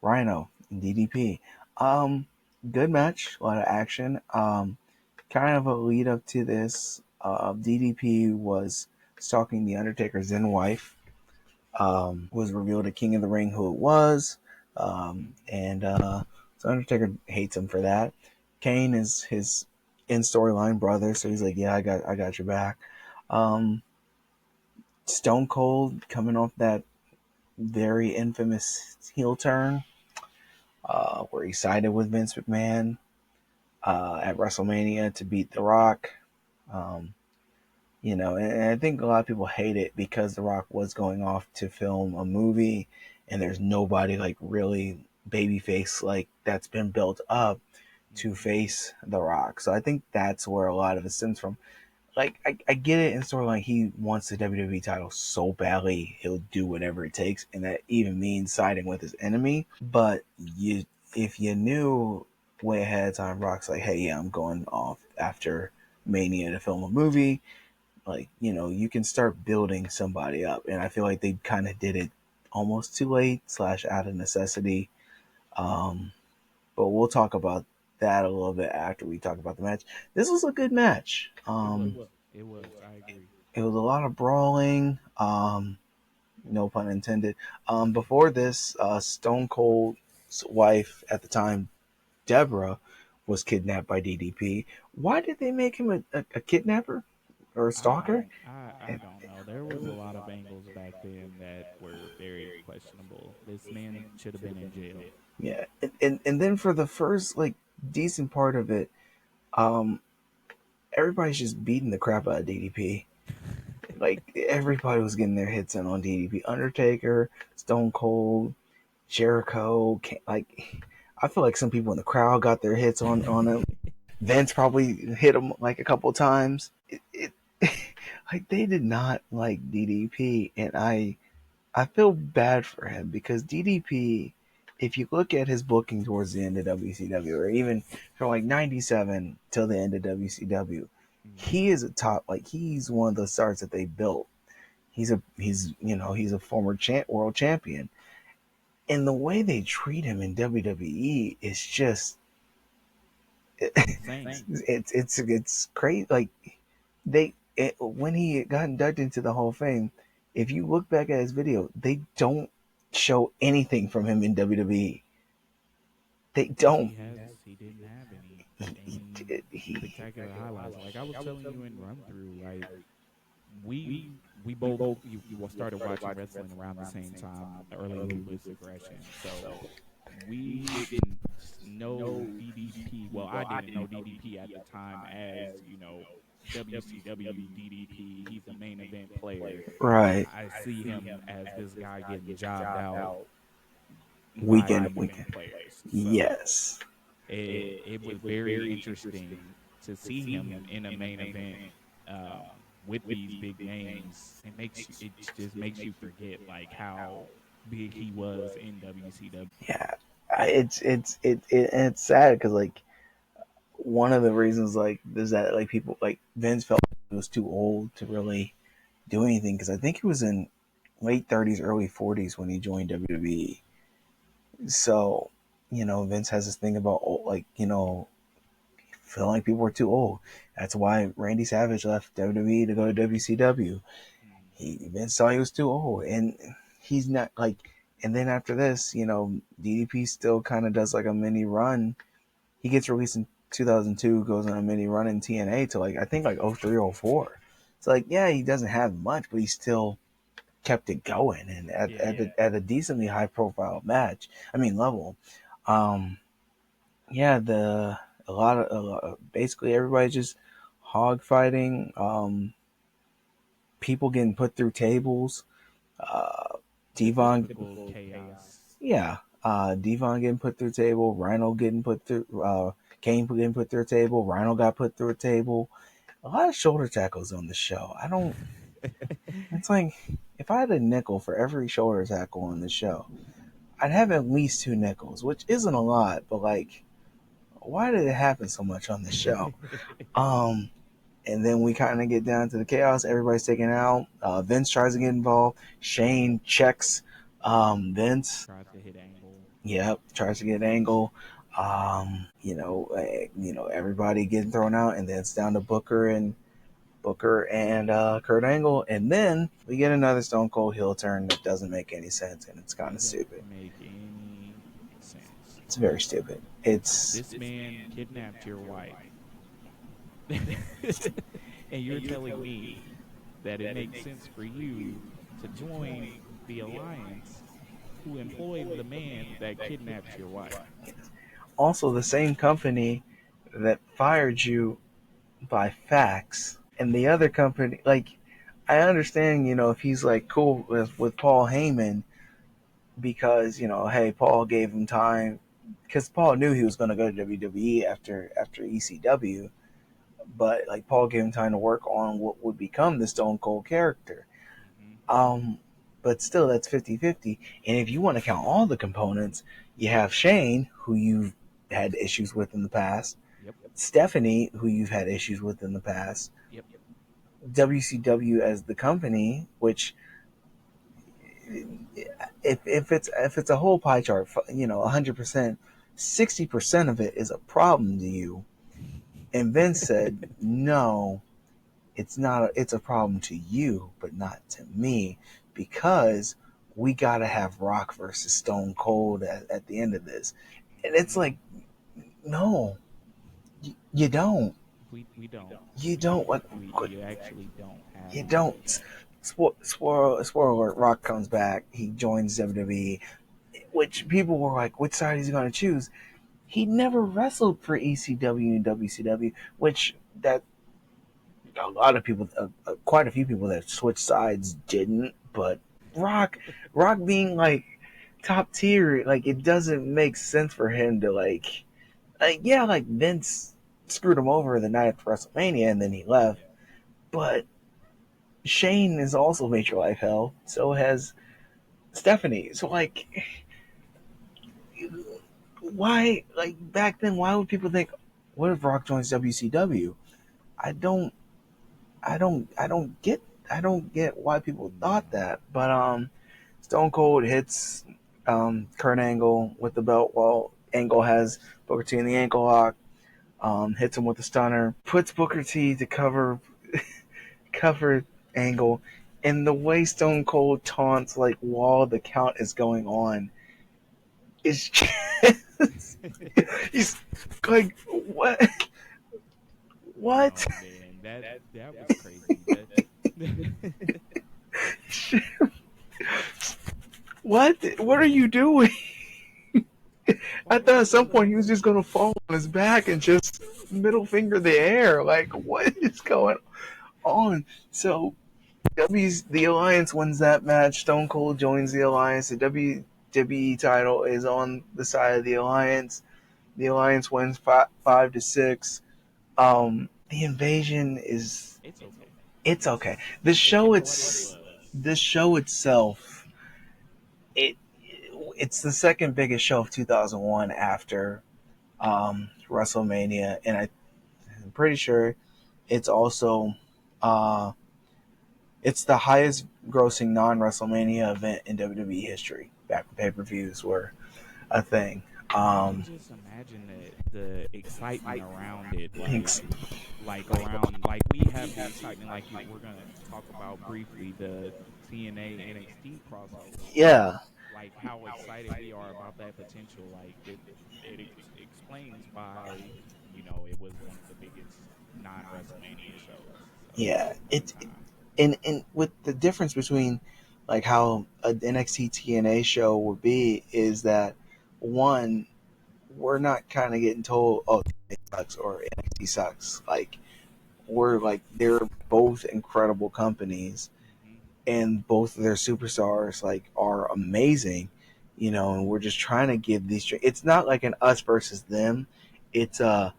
Rhino and DDP. Um, Good match, a lot of action. Kind of a lead up to this. DDP was stalking the Undertaker's then wife. Was revealed at King of the Ring who it was, and so Undertaker hates him for that. Kane is his in storyline brother, so he's like, yeah, I got your back. Um, Stone Cold coming off that very infamous heel turn, where he sided with Vince McMahon at WrestleMania to beat The Rock. Um, and I think a lot of people hate it because The Rock was going off to film a movie, and there's nobody like really babyface like that's been built up to hmm face The Rock. So I think that's where a lot of it stems from. Like I get it in storyline, he wants the WWE title so badly he'll do whatever it takes, and that even means siding with his enemy. But if you knew way ahead of time, Rock's like, hey, yeah, I'm going off after Mania to film a movie. Like, you can start building somebody up, and I feel like they kind of did it almost too late / out of necessity. Um, but we'll talk about that a little bit after we talk about the match. This was a good match. It was. It was. I agree. It was a lot of brawling. No pun intended. Before this, Stone Cold's wife at the time, Deborah, was kidnapped by DDP. Why did they make him a kidnapper or a stalker? I don't know. There was a lot of angles back then that were very questionable. This man should have been in jail. Yeah, and then for the first like decent part of it, um, everybody's just beating the crap out of DDP. Like everybody was getting their hits in on DDP. Undertaker, Stone Cold, Jericho. Like I feel like some people in the crowd got their hits on him. Vince probably hit him like a couple times. Like they did not like DDP, and I feel bad for him because DDP, if you look at his booking towards the end of WCW, or even from like '97 till the end of WCW, he is a top. Like he's one of the stars that they built. He's a former world champion, and the way they treat him in WWE is just Same. it's crazy. Like when he got inducted into the Hall of Fame, if you look back at his video, they don't show anything from him in WWE. They don't. He didn't have He, any spectacular highlights. Like I was telling you in run through, like we both you started watching wrestling around the same time, early Ruthless Aggression. So we didn't know DDP. Well, I didn't know DDP at the time as WCW DDP. He's a main event player. right. I see him as this guy getting jobbed out Week by in, main week event in. players. So Yes. it was very interesting to see him in a main event with these big names. It just makes you forget like how big he was in WCW. Yeah. It's sad because like one of the reasons like is that like people like Vince felt he was too old to really do anything because I think he was in late 30s, early 40s when he joined WWE. So, Vince has this thing about like, feeling like people were too old. That's why Randy Savage left WWE to go to WCW. Vince thought he was too old, and he's not like. And then after this, DDP still kind of does like a mini run. He gets released in 2002, goes on a mini run in TNA to like I think like 03 or 04. So like yeah, he doesn't have much, but he still kept it going and at a decently high profile level. Um, yeah, basically everybody just hog fighting, people getting put through tables, Devon, Typical chaos. yeah, Devon getting put through a table, Rhino getting put through, Kane getting put through a table, Rhino got put through a table. A lot of shoulder tackles on the show. It's like if I had a nickel for every shoulder tackle on the show, I'd have at least 2 nickels, which isn't a lot, but like, why did it happen so much on the show? And then we kind of get down to the chaos. Everybody's taken out. Vince tries to get involved. Shane checks Vince. Tries to hit Angle. Yep, tries to get Angle. Everybody getting thrown out, and then it's down to Booker and Kurt Angle, and then we get another Stone Cold heel turn that doesn't make any sense, and it's kind of stupid. Make any sense? It's very stupid. This man kidnapped your wife, and you're telling me that it makes sense for you to join the alliance who employed the man that kidnapped your wife. Also, the same company that fired you by fax, and the other company, like, I understand, if he's like cool with Paul Heyman because hey, Paul gave him time because Paul knew he was going to go to WWE after ECW, but like Paul gave him time to work on what would become the Stone Cold character. But still, that's 50-50. And if you want to count all the components, you have Shane, who you've had issues with in the past. Yep. Stephanie, who you've had issues with in the past. Yep. WCW as the company, which if it's a whole pie chart, 100%, 60% of it is a problem to you. And Vince said, no, it's not. It's a problem to you, but not to me, because we got to have Rock versus Stone Cold at the end of this. And it's like, no, you don't. We don't. You don't. Like, You actually don't have you to do don't. that. Spoiler alert, Rock comes back. He joins WWE, which people were like, which side is he going to choose? He never wrestled for ECW and WCW, which that a lot of people, quite a few people that switched sides didn't. But Rock, Rock being like top tier, like it doesn't make sense for him to yeah, like Vince screwed him over the night after WrestleMania and then he left. But Shane has also made your life hell. So has Stephanie. So like, why? Like back then, why would people think, what if Rock joins WCW? I don't, I don't get why people thought that. But Stone Cold hits Kurt Angle with the belt while Angle has Booker T in the ankle lock. Hits him with a stunner, puts Booker T to cover Angle, and the way Stone Cold taunts like while the count is going on is just he's like what what Oh man, that was crazy. That what are you doing? I thought at some point he was just gonna fall on his back and just middle finger the air. Like what is going on? So the Alliance wins that match. Stone Cold joins the Alliance. The WWE title is on the side of the Alliance. The Alliance wins 5-6. The invasion is it's okay. it's okay. The It's show for what it it's was. the show itself it it's the second biggest show of 2001 after WrestleMania, and I'm pretty sure it's also uh, it's the highest grossing non WrestleMania event in WWE history. Back when pay per views were a thing. And Um, just imagine the excitement around it, thanks. like around like we have the excitement like we're gonna talk about briefly the TNA NXT crossover, Yeah, like how excited we are about that potential. Like explains why it was one of the biggest non WrestleMania shows yeah. of all It time. and with the difference between like how an NXT TNA show would be is that one, we're not kind of getting told, oh, it sucks or NXT sucks. Like we're like they're both incredible companies, Hmm. and both of their superstars like are amazing, and we're just trying to give these. It's not like an us versus them. It's a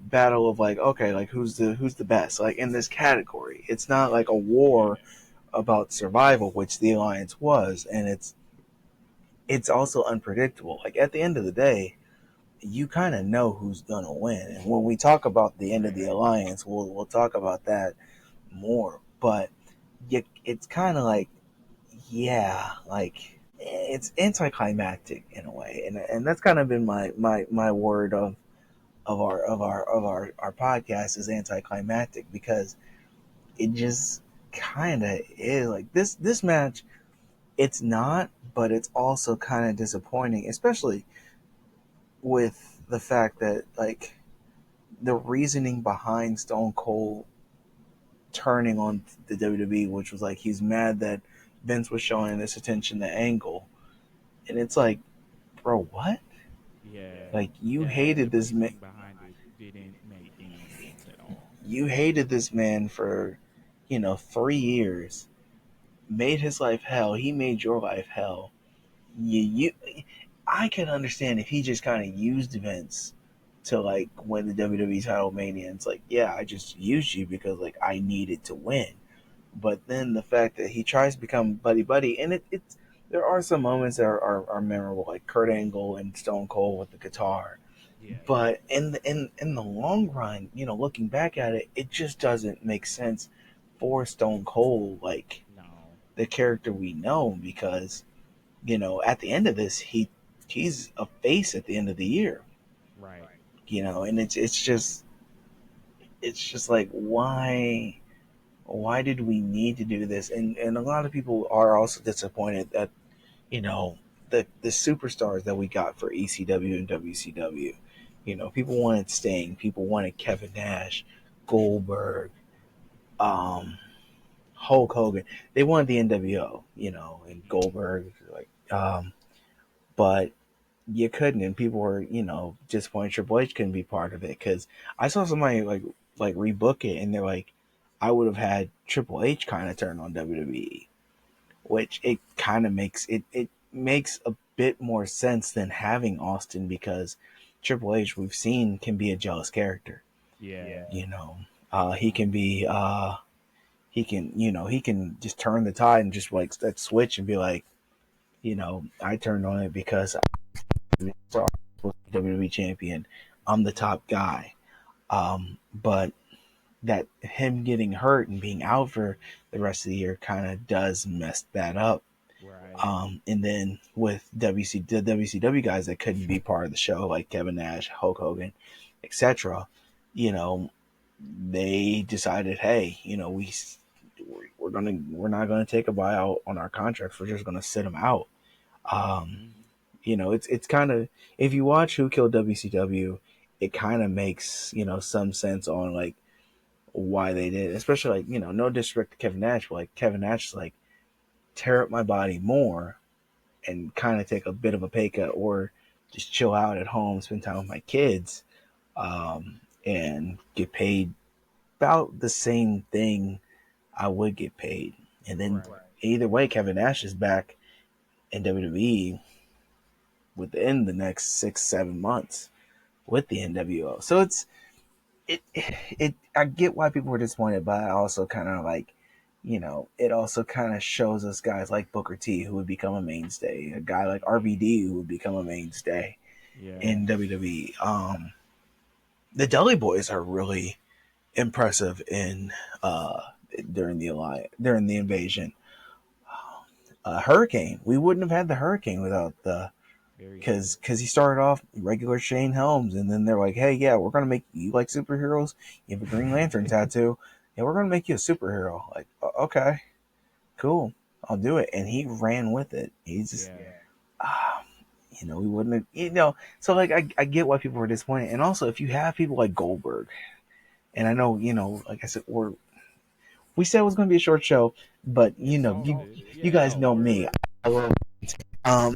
battle of like, okay, like who's the best like in this category. It's not like a war Yeah, about survival, which the Alliance was, and it's also unpredictable. Like at the end of the day, you kind of know who's gonna win. And when we talk about the end of the right. Alliance, we'll talk about that more. But it's kind of like, yeah, like it's anticlimactic in a way, and that's kind of been my word of our podcast is anticlimactic, because it just kind of is like this match. It's not, but it's also kind of disappointing, especially with the fact that like the reasoning behind Stone Cold turning on the WWE, which was like he's mad that Vince was showing this attention to Angle, and it's like, bro, what? Yeah, Like you yeah. The hated this man, reasoning behind it didn't make any sense at all. you hated this man for 3 years, made his life hell. He made your life hell. You I can understand if he just kind of used Vince to like win the WWE title Mania. And it's like, yeah, I just used you because like I needed to win. But then the fact that he tries to become buddy buddy, and it's there are some moments that are memorable, like Kurt Angle and Stone Cold with the guitar. Yeah, But in the long run, looking back at it, it just doesn't make sense for Stone Cold, like no. the character we know, because at the end of this, he he's a face at the end of the year, Right. and it's just like, why did we need to do this? And a lot of people are also disappointed that, the superstars that we got for ECW and WCW. People wanted Sting, people wanted Kevin Nash, Goldberg, um, Hulk Hogan. They wanted the NWO, and Goldberg, but you couldn't, and people were, disappointed Triple H couldn't be part of it, because I saw somebody like rebook it, and they're like, I would have had Triple H kind of turn on WWE, which it kind of makes a bit more sense than having Austin, because Triple H, we've seen, can be a jealous character. Yeah. He can be he can just turn the tide and just like that switch and be like, I turned on it because I'm WWE champion. I'm the top guy. But that him getting hurt and being out for the rest of the year kind of does mess that up. Right. And then with the WCW guys that couldn't be part of the show, like Kevin Nash, Hulk Hogan, etc., they decided, hey, we're not gonna take a buyout on our contracts. We're just gonna sit them out. Um, Mhm. it's kind of, if you watch Who Killed WCW, it kind of makes some sense on like why they did it. Especially like, no disrespect to Kevin Nash, but like Kevin Nash is like, tear up my body more and kind of take a bit of a pay cut, or just chill out at home, spend time with my kids, and get paid about the same thing I would get paid. And then Right. either way, Kevin Nash is back in WWE within the next 6-7 months with the NWO. So it I get why people were disappointed, but I also kind of like, it also kind of shows us guys like Booker T who would become a mainstay, a guy like RVD who would become a mainstay Yeah. in WWE. The Dudley Boys are really impressive in during the invasion. Hurricane, we wouldn't have had the Hurricane without the Very true. because he started off regular Shane Helms, and then they're like, hey, yeah, we're gonna make you like superheroes. You have a Green Lantern tattoo, and we're gonna make you a superhero. Like, okay, cool, I'll do it. And he ran with it. He's just, Yeah. ah, we wouldn't have, So like, I get why people were disappointed, and also if you have people like Goldberg, and I know, like I said, we said it was gonna be a short show, but Exhausted. you Yeah. guys No, know we're. me. I love, um,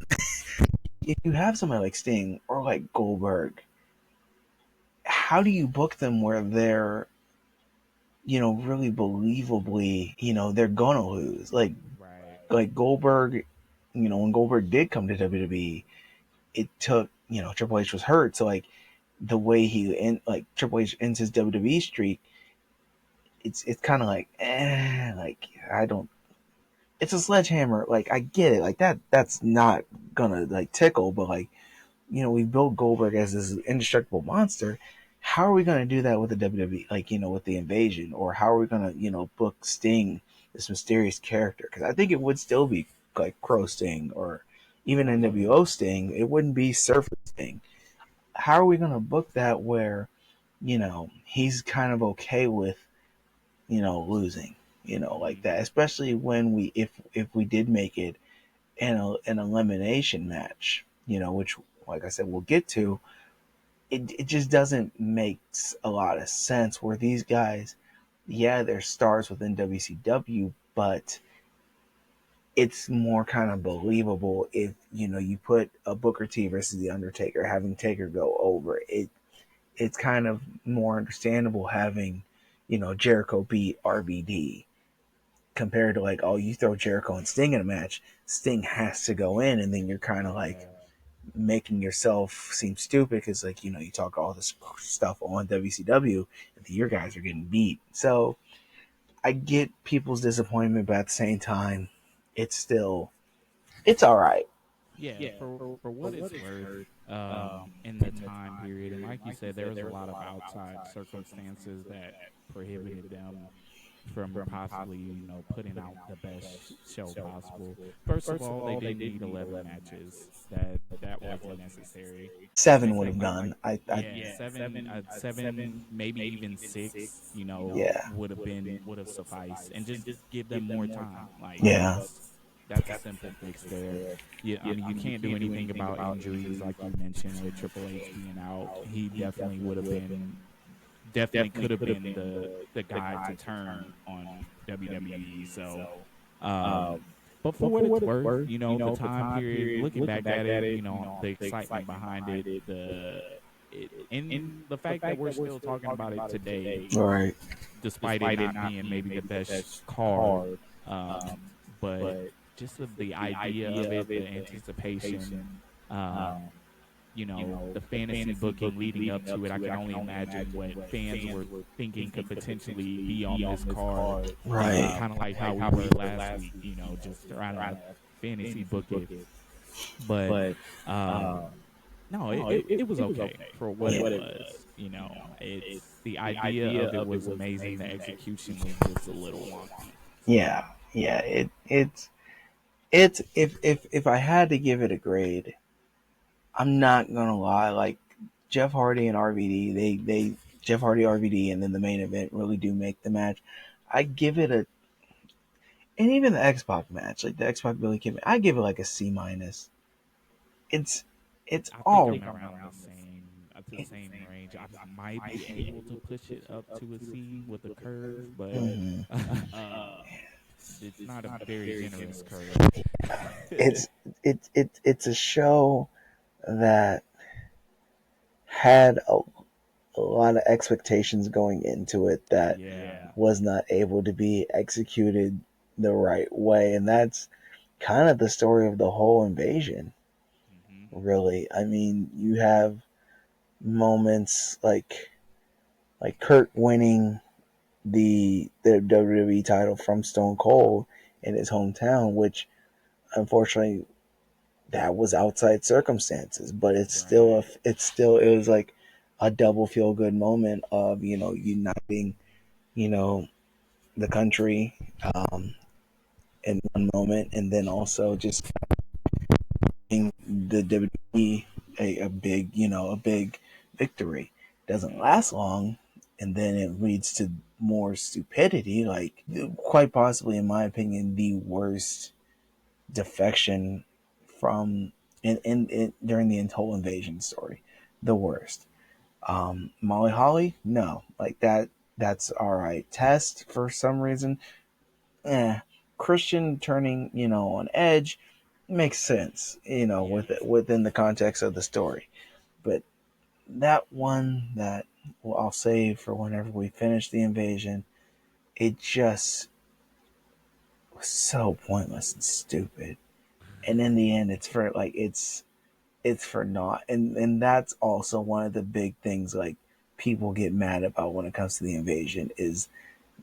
if you have somebody like Sting or like Goldberg, how do you book them where they're, really believably, they're gonna lose? Right. Like Goldberg, when Goldberg did come to WWE, it took, Triple H was hurt, so like the way like Triple H ends his WWE streak, it's kind of like, like I don't. It's a sledgehammer. Like I get it. Like that's not gonna like tickle, but like, we built Goldberg as this indestructible monster. How are we going to do that with the WWE, like, with the invasion? Or how are we going to, book Sting, this mysterious character? Because I think it would still be like Crow Sting or even Oh yeah. NWO Sting. It wouldn't be Surfer Sting. How are we going to book that where, he's kind of okay with, losing, like Mhm. that? Especially when if we did make it an elimination match, which, like I said, we'll get to. It just doesn't make a lot of sense where these guys, yeah, they're stars within WCW, but it's more kind of believable if you put a Booker T versus the Undertaker, having Taker go over it. It's kind of more understandable having Jericho beat RVD compared to like, oh, you throw Jericho and Sting in a match, Sting has to go in, and then you're kind of like Yeah. making yourself seem stupid because, like, you talk all this stuff on WCW and your guys are getting beat. So I get people's disappointment, but at the same time, it's all right. Yeah, for what it's worth, in the time period, and like you said, there was a lot of outside circumstances that prohibited them from possibly, putting out the best show possible. First of all, they didn't need 11 matches. That that wasn't necessary. 7 would Second, have done. yeah, seven, maybe even six. Yeah, Would have sufficed, and just give them more time. Like yeah, that's a simple fix there. Yeah, I mean you can't do anything about injuries like you mentioned with Triple H being out. He definitely would have been definitely could have been the guy to turn on WWE. So, but for what it's worth, the time period, looking back at it, the excitement behind it, and the fact that we're still talking about it today, right. despite it not being maybe the best card, but just the idea of it, the anticipation, um, the fantasy booking leading up to it. I can only imagine what fans were thinking could potentially be on this card. Right. Kind of like how we were last week. Just trying to fantasy book it. But no, it was okay for what it was. It's the idea of it was amazing. The execution was just a little wonky. Yeah, yeah. It's if I had to give it a grade, I'm not gonna lie. Like Jeff Hardy and RVD, they Jeff Hardy, RVD, and then the main event really do make the match. I give it a, and even the X Pac match, like the X Pac Billy Kid, I give it like a C minus. It's it's I think all I'm around the same range. I might be able to push it up to a C with a curve, but mhm. it's not a very generous curve. it's it's a show that had a lot of expectations going into it that Yeah. was not able to be executed the right way, and that's kind of the story of the whole invasion. Hmm. Really, I mean, you have moments like Kurt winning the WWE title from Stone Cold in his hometown, which unfortunately that was outside circumstances, but Right. it was like a double feel good moment of uniting you know the country in one moment, and then also just giving the WWE a big a big victory. Doesn't last long, and then it leads to more stupidity, like quite possibly, in my opinion, the worst defection from in during the whole invasion story. The worst. Molly Holly, no, like that's all right. Test for some reason, eh. Christian turning, on Edge makes sense, Yes. within the context of the story. But that one that, well, I'll save for whenever we finish the invasion, it just was so pointless and stupid. And in the end, it's for naught. And that's also one of the big things, like, people get mad about when it comes to the invasion is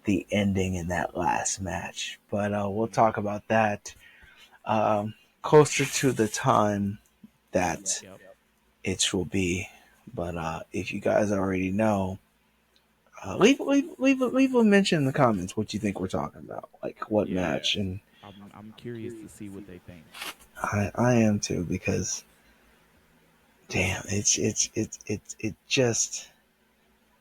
the ending in that last match. But we'll talk Hmm. about that closer to the time that Yep. it will be. But if you guys already know, leave a mention in the comments what you think we're talking about, like what Yeah. match. And I'm curious to see what they think. I am too, because damn, it just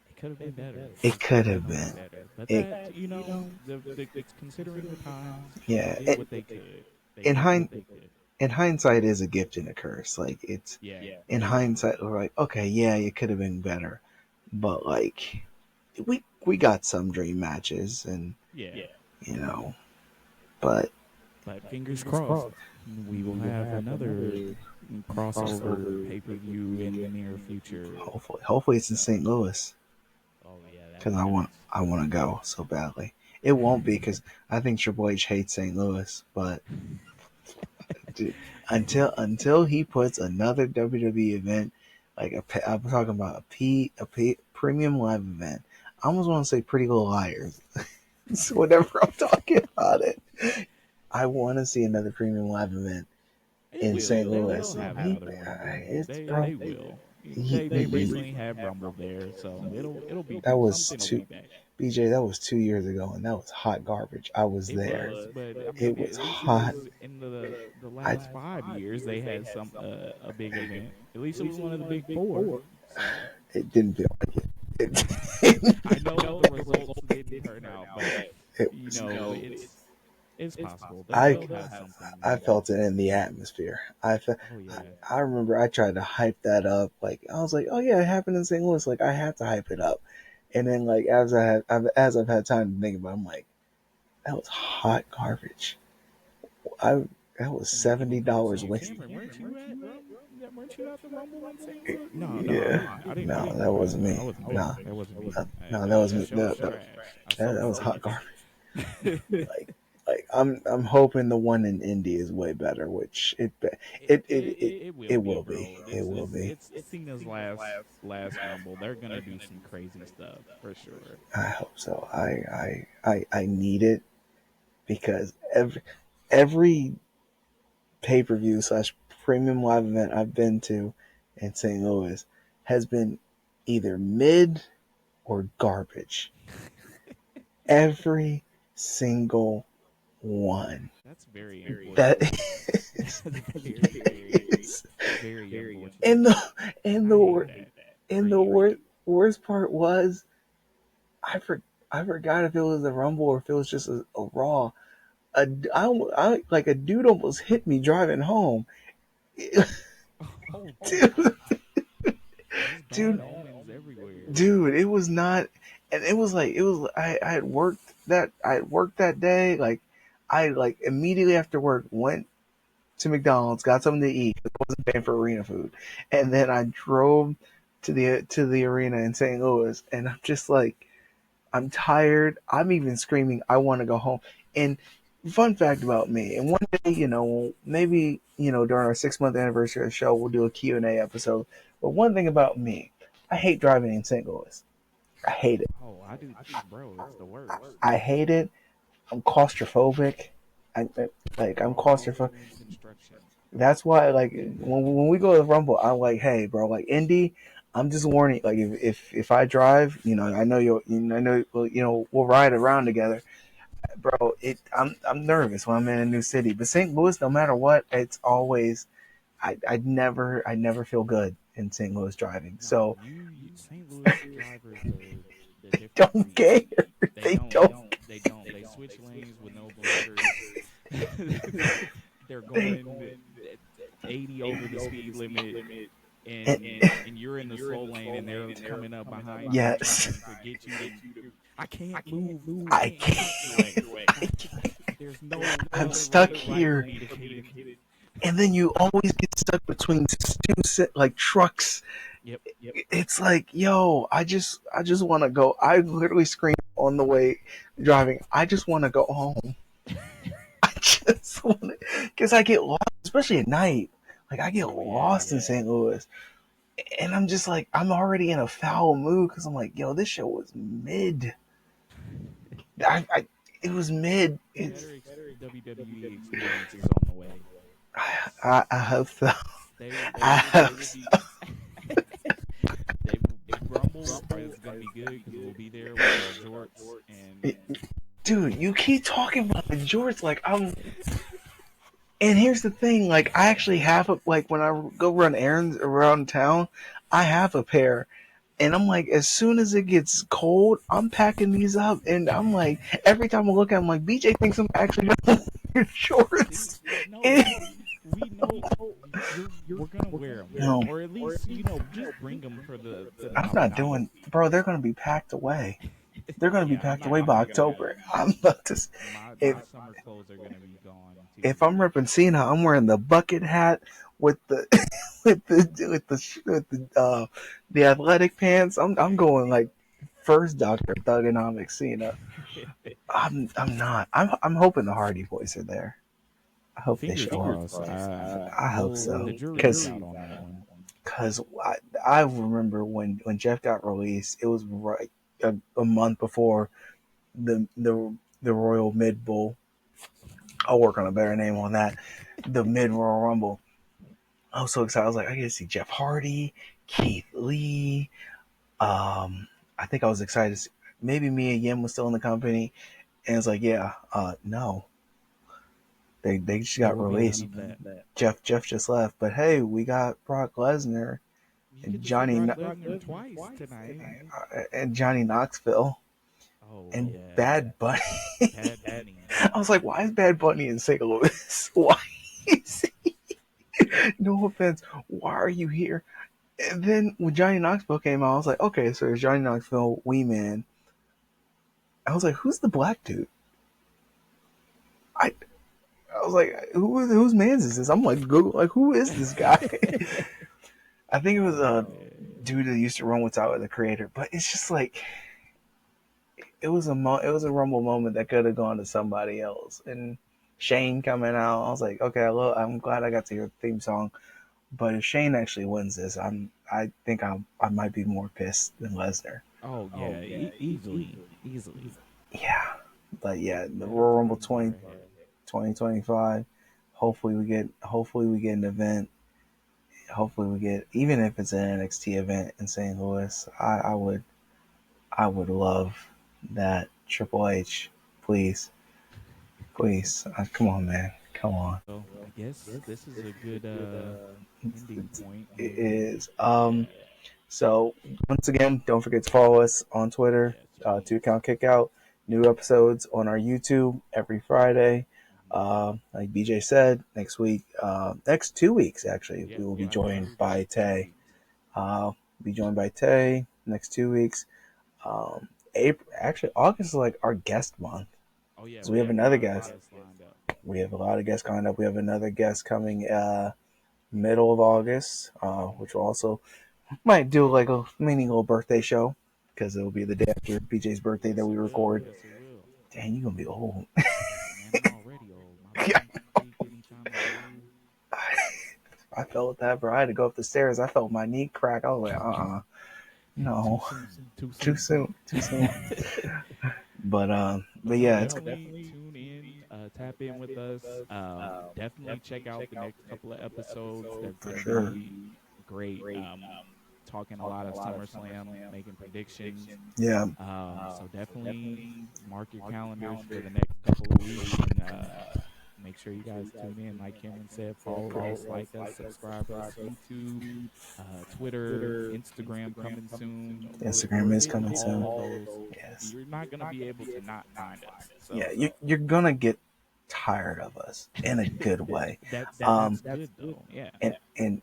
It could have been better. it It could could have have been a lot been. better. But It that, considering the times, they Yeah. did what they could. They In did what hind they could. in hindsight is a gift and a curse. Like, it's Yeah. in hindsight, we're like, okay, yeah, it could have been better, but like we got some dream matches, and Yeah. you know, but But fingers crossed, we will have another crossover pay per view in the near future. hopefully it's in So, St. Louis, oh yeah, that'd because be nice. I want to go so badly. It won't be, because I think Triple H hates St. Louis, but dude, until he puts another WWE event, like I'm talking about a premium live event. I almost want to say Pretty Little Liars. So whenever I'm talking about it, I want to see another premium live event It in will. St. They'll Louis. have He, another one. it's They probably will. They he recently had Rumble there, so it'll be that was something will two be back. BJ, that was 2 years ago, and that was hot garbage. I was It there. was, but I It mean, was at least it hot. was in the I last 5 years they had some a big event. At least it was one of the big four. So it didn't feel like it. It, I know the results didn't turn out, but it you was. know it's possible I they'll have something I going. felt it in the atmosphere. Oh yeah, I remember I tried to hype that up. Like I was like, oh yeah, it happened in St. Louis. Like I have to hype it up. And then like as I've had time to think about it, I'm like, that was hot garbage. I that was $70 so wasted. Cameron, weren't you at the Rumble in St. Louis? No, Yeah. I didn't No, go. that wasn't No, me. that wasn't me. Nah. That wasn't me. No, that was That me. show was trash. I That sold was hot tickets. garbage. Like I'm hoping the one in Indy is way better, which It will it be, will be. bro. It will be. It's Cena's last Rumble. They're gonna do some crazy stuff for sure. I hope so. I need it because every pay per view slash premium live event I've been to in St. Louis has been either mid or garbage. Every single one. That's very unfortunate. That That's very unfortunate. and the and I hate the that for and the you. worst part was I forgot if it was a Rumble or if it was just a Raw. Like a dude almost hit me driving home. Oh dude, God, there's dude, bad omens everywhere. dude, it was not, and it was like I had worked that day. Like I like immediately after work went to McDonald's, got something to eat. I wasn't paying for arena food, and then I drove to the arena in St. Louis, and I'm just like, I'm tired. I'm even screaming, I want to go home. And fun fact about me, and one day, maybe during our 6 month anniversary of the show, we'll do a Q&A episode. But one thing about me, I hate driving in St. Louis. I hate it. Oh, I do too, bro. It's the worst. I hate it. I'm claustrophobic. I'm claustrophobic. Following construction. That's why, like, when we go to the Rumble, I'm like, hey, bro, like Indy, I'm just warning. Like, if I drive, I know I know, we'll ride around together, bro. I'm nervous when I'm in a new city. But St. Louis, no matter what, it's always, I never feel good in St. Louis driving. No, So you St. Louis drivers are they're they different don't breeds. care. They They don't. don't. They don't. They switch lanes with no blinkers. They're They going 80 over the speed limit, and, and you're in the slow lane, and they're coming up behind you yes, trying to get you to. I can't move. I I can't can't. get away. There's no I'm other stuck right here. for me to take. And then you always get stuck between like trucks. Yep. It's like, yo, I just want to go. I literally scream on the way driving. I just want to go home. I just want to, because I get lost, especially at night. Like I get Oh lost in yeah. St. Louis, and I'm just like, I'm already in a foul mood because I'm like, yo, this show was mid. I it was mid. It's WWE experience is on the way. I hope so. I They hope will so. be. They Rumble is gonna be good because we'll be there with our jorts and Dude, you keep talking about the jorts like I'm. And here's the thing, like I actually have a like when I go run errands around town, I have a pair. And I'm like, as soon as it gets cold, I'm packing these up, and I'm like, every time I look at them, I'm like, BJ thinks I'm actually gonna wear see, shorts. no, And, we know we're gonna wear them, no, or at least just bring them for the I'm not novelty. doing, bro. They're gonna be packed away. They're gonna be Yeah, packed away I'm by not gonna have October. I'm about to. If my summer clothes are gonna be gone too. if I'm repping Cena, I'm wearing the bucket hat with the the athletic pants. I'm going like first Doctor Thugonomics Cena. I'm not. I'm hoping the Hardy Boys are there. I hope they Fingers show up. crossed. I hope Well, so. the jury's Because out on that one. I remember when Jeff got released, it was right a month before the Royal Mid Bowl. I'll work on a better name on that. The Mid Royal Rumble. I was so excited. I was like, I get to see Jeff Hardy, Keith Lee. I think I was excited. maybe Mia Yim was still in the company, and it's like, yeah, no, they just There got will be released. none of that. Jeff just left, but hey, we got Brock Lesnar You and get to see Johnny Brock Lesnar twice tonight. and Johnny Knoxville Oh and yeah, Bad Bunny. Bad Bunny. I was like, why is Bad Bunny in St. Louis? Why is he? No offense. Why are you here? And then when Johnny Knoxville came out, I was like, okay, so there's Johnny Knoxville, Wee Man. I was like, who's the black dude? I I was like, whose man's is this? I'm like, Google, like, who is this guy? I think it was a dude that used to run with Tyler the Creator, but it's just like it was a Rumble moment that could have gone to somebody else. And Shane coming out, I was like, okay, I'm glad I got to hear the theme song. But if Shane actually wins this, I think I might be more pissed than Lesnar. Oh yeah, easily. Yeah, but yeah, the That Royal Rumble time's far ahead. 2025. Hopefully we get an event. Hopefully we get, even if it's an NXT event in St. Louis. I would love that. Triple H, please, please, come on, man, come on. So I guess this is a good ending point It here. is. Yeah. So once again, don't forget to follow us on Twitter, Yes, Two please. Count Kickout. New episodes on our YouTube every Friday. Mhm. Like BJ said, next 2 weeks actually, Yeah, we will be yeah, I think joined we're by back 2 weeks. Tay. Be joined by Tay next 2 weeks. April, actually, August is like our guest month. Oh yeah, So we we have have a another lot of guest. guests lined up. We have a lot of guests coming up. We have another guest coming middle of August, which will also might do like a mini little birthday show because it will be the day after BJ's birthday that Yes, we it will. record. Yes, it will. Dang, you gonna be old. Man, I'm already old. My bones creak anytime I move. I felt that, bro. I had to go up the stairs. I felt my knee crack. I was like, Too no, soon. Too too soon. soon, too soon. But But no, yeah, it's definitely tune in, tap in with us. Definitely check out the next couple of episodes. They're for gonna sure. be great. Talking a lot of SummerSlam, making predictions. Yeah, So definitely mark your calendars for the next couple of weeks and make sure you guys tune in. Like Cameron said, follow us, like us, subscribe us, YouTube, Twitter, Instagram coming soon. We're Instagram is hitting coming soon. all those. Yes. You're not gonna be able to not find us. So Yeah, you're gonna get tired of us in a good way. that's good though. Yeah. And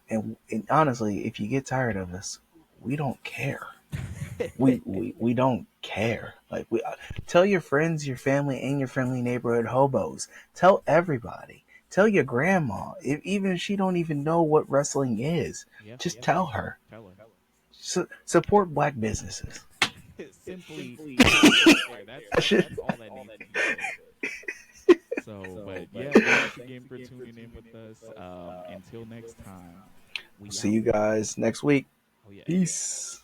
honestly, if you get tired of us, we don't care. We don't care. Like we tell your friends, your family, and your friendly neighborhood hobos. Tell everybody. Tell your grandma. Even if she don't even know what wrestling is, Yeah. just tell her. Tell her. Support black businesses. Simply right there. That's all that needs to be said. So, but yeah, thanks again for tuning in with us. Until next time, we See out. you guys next week. Oh yeah. Peace.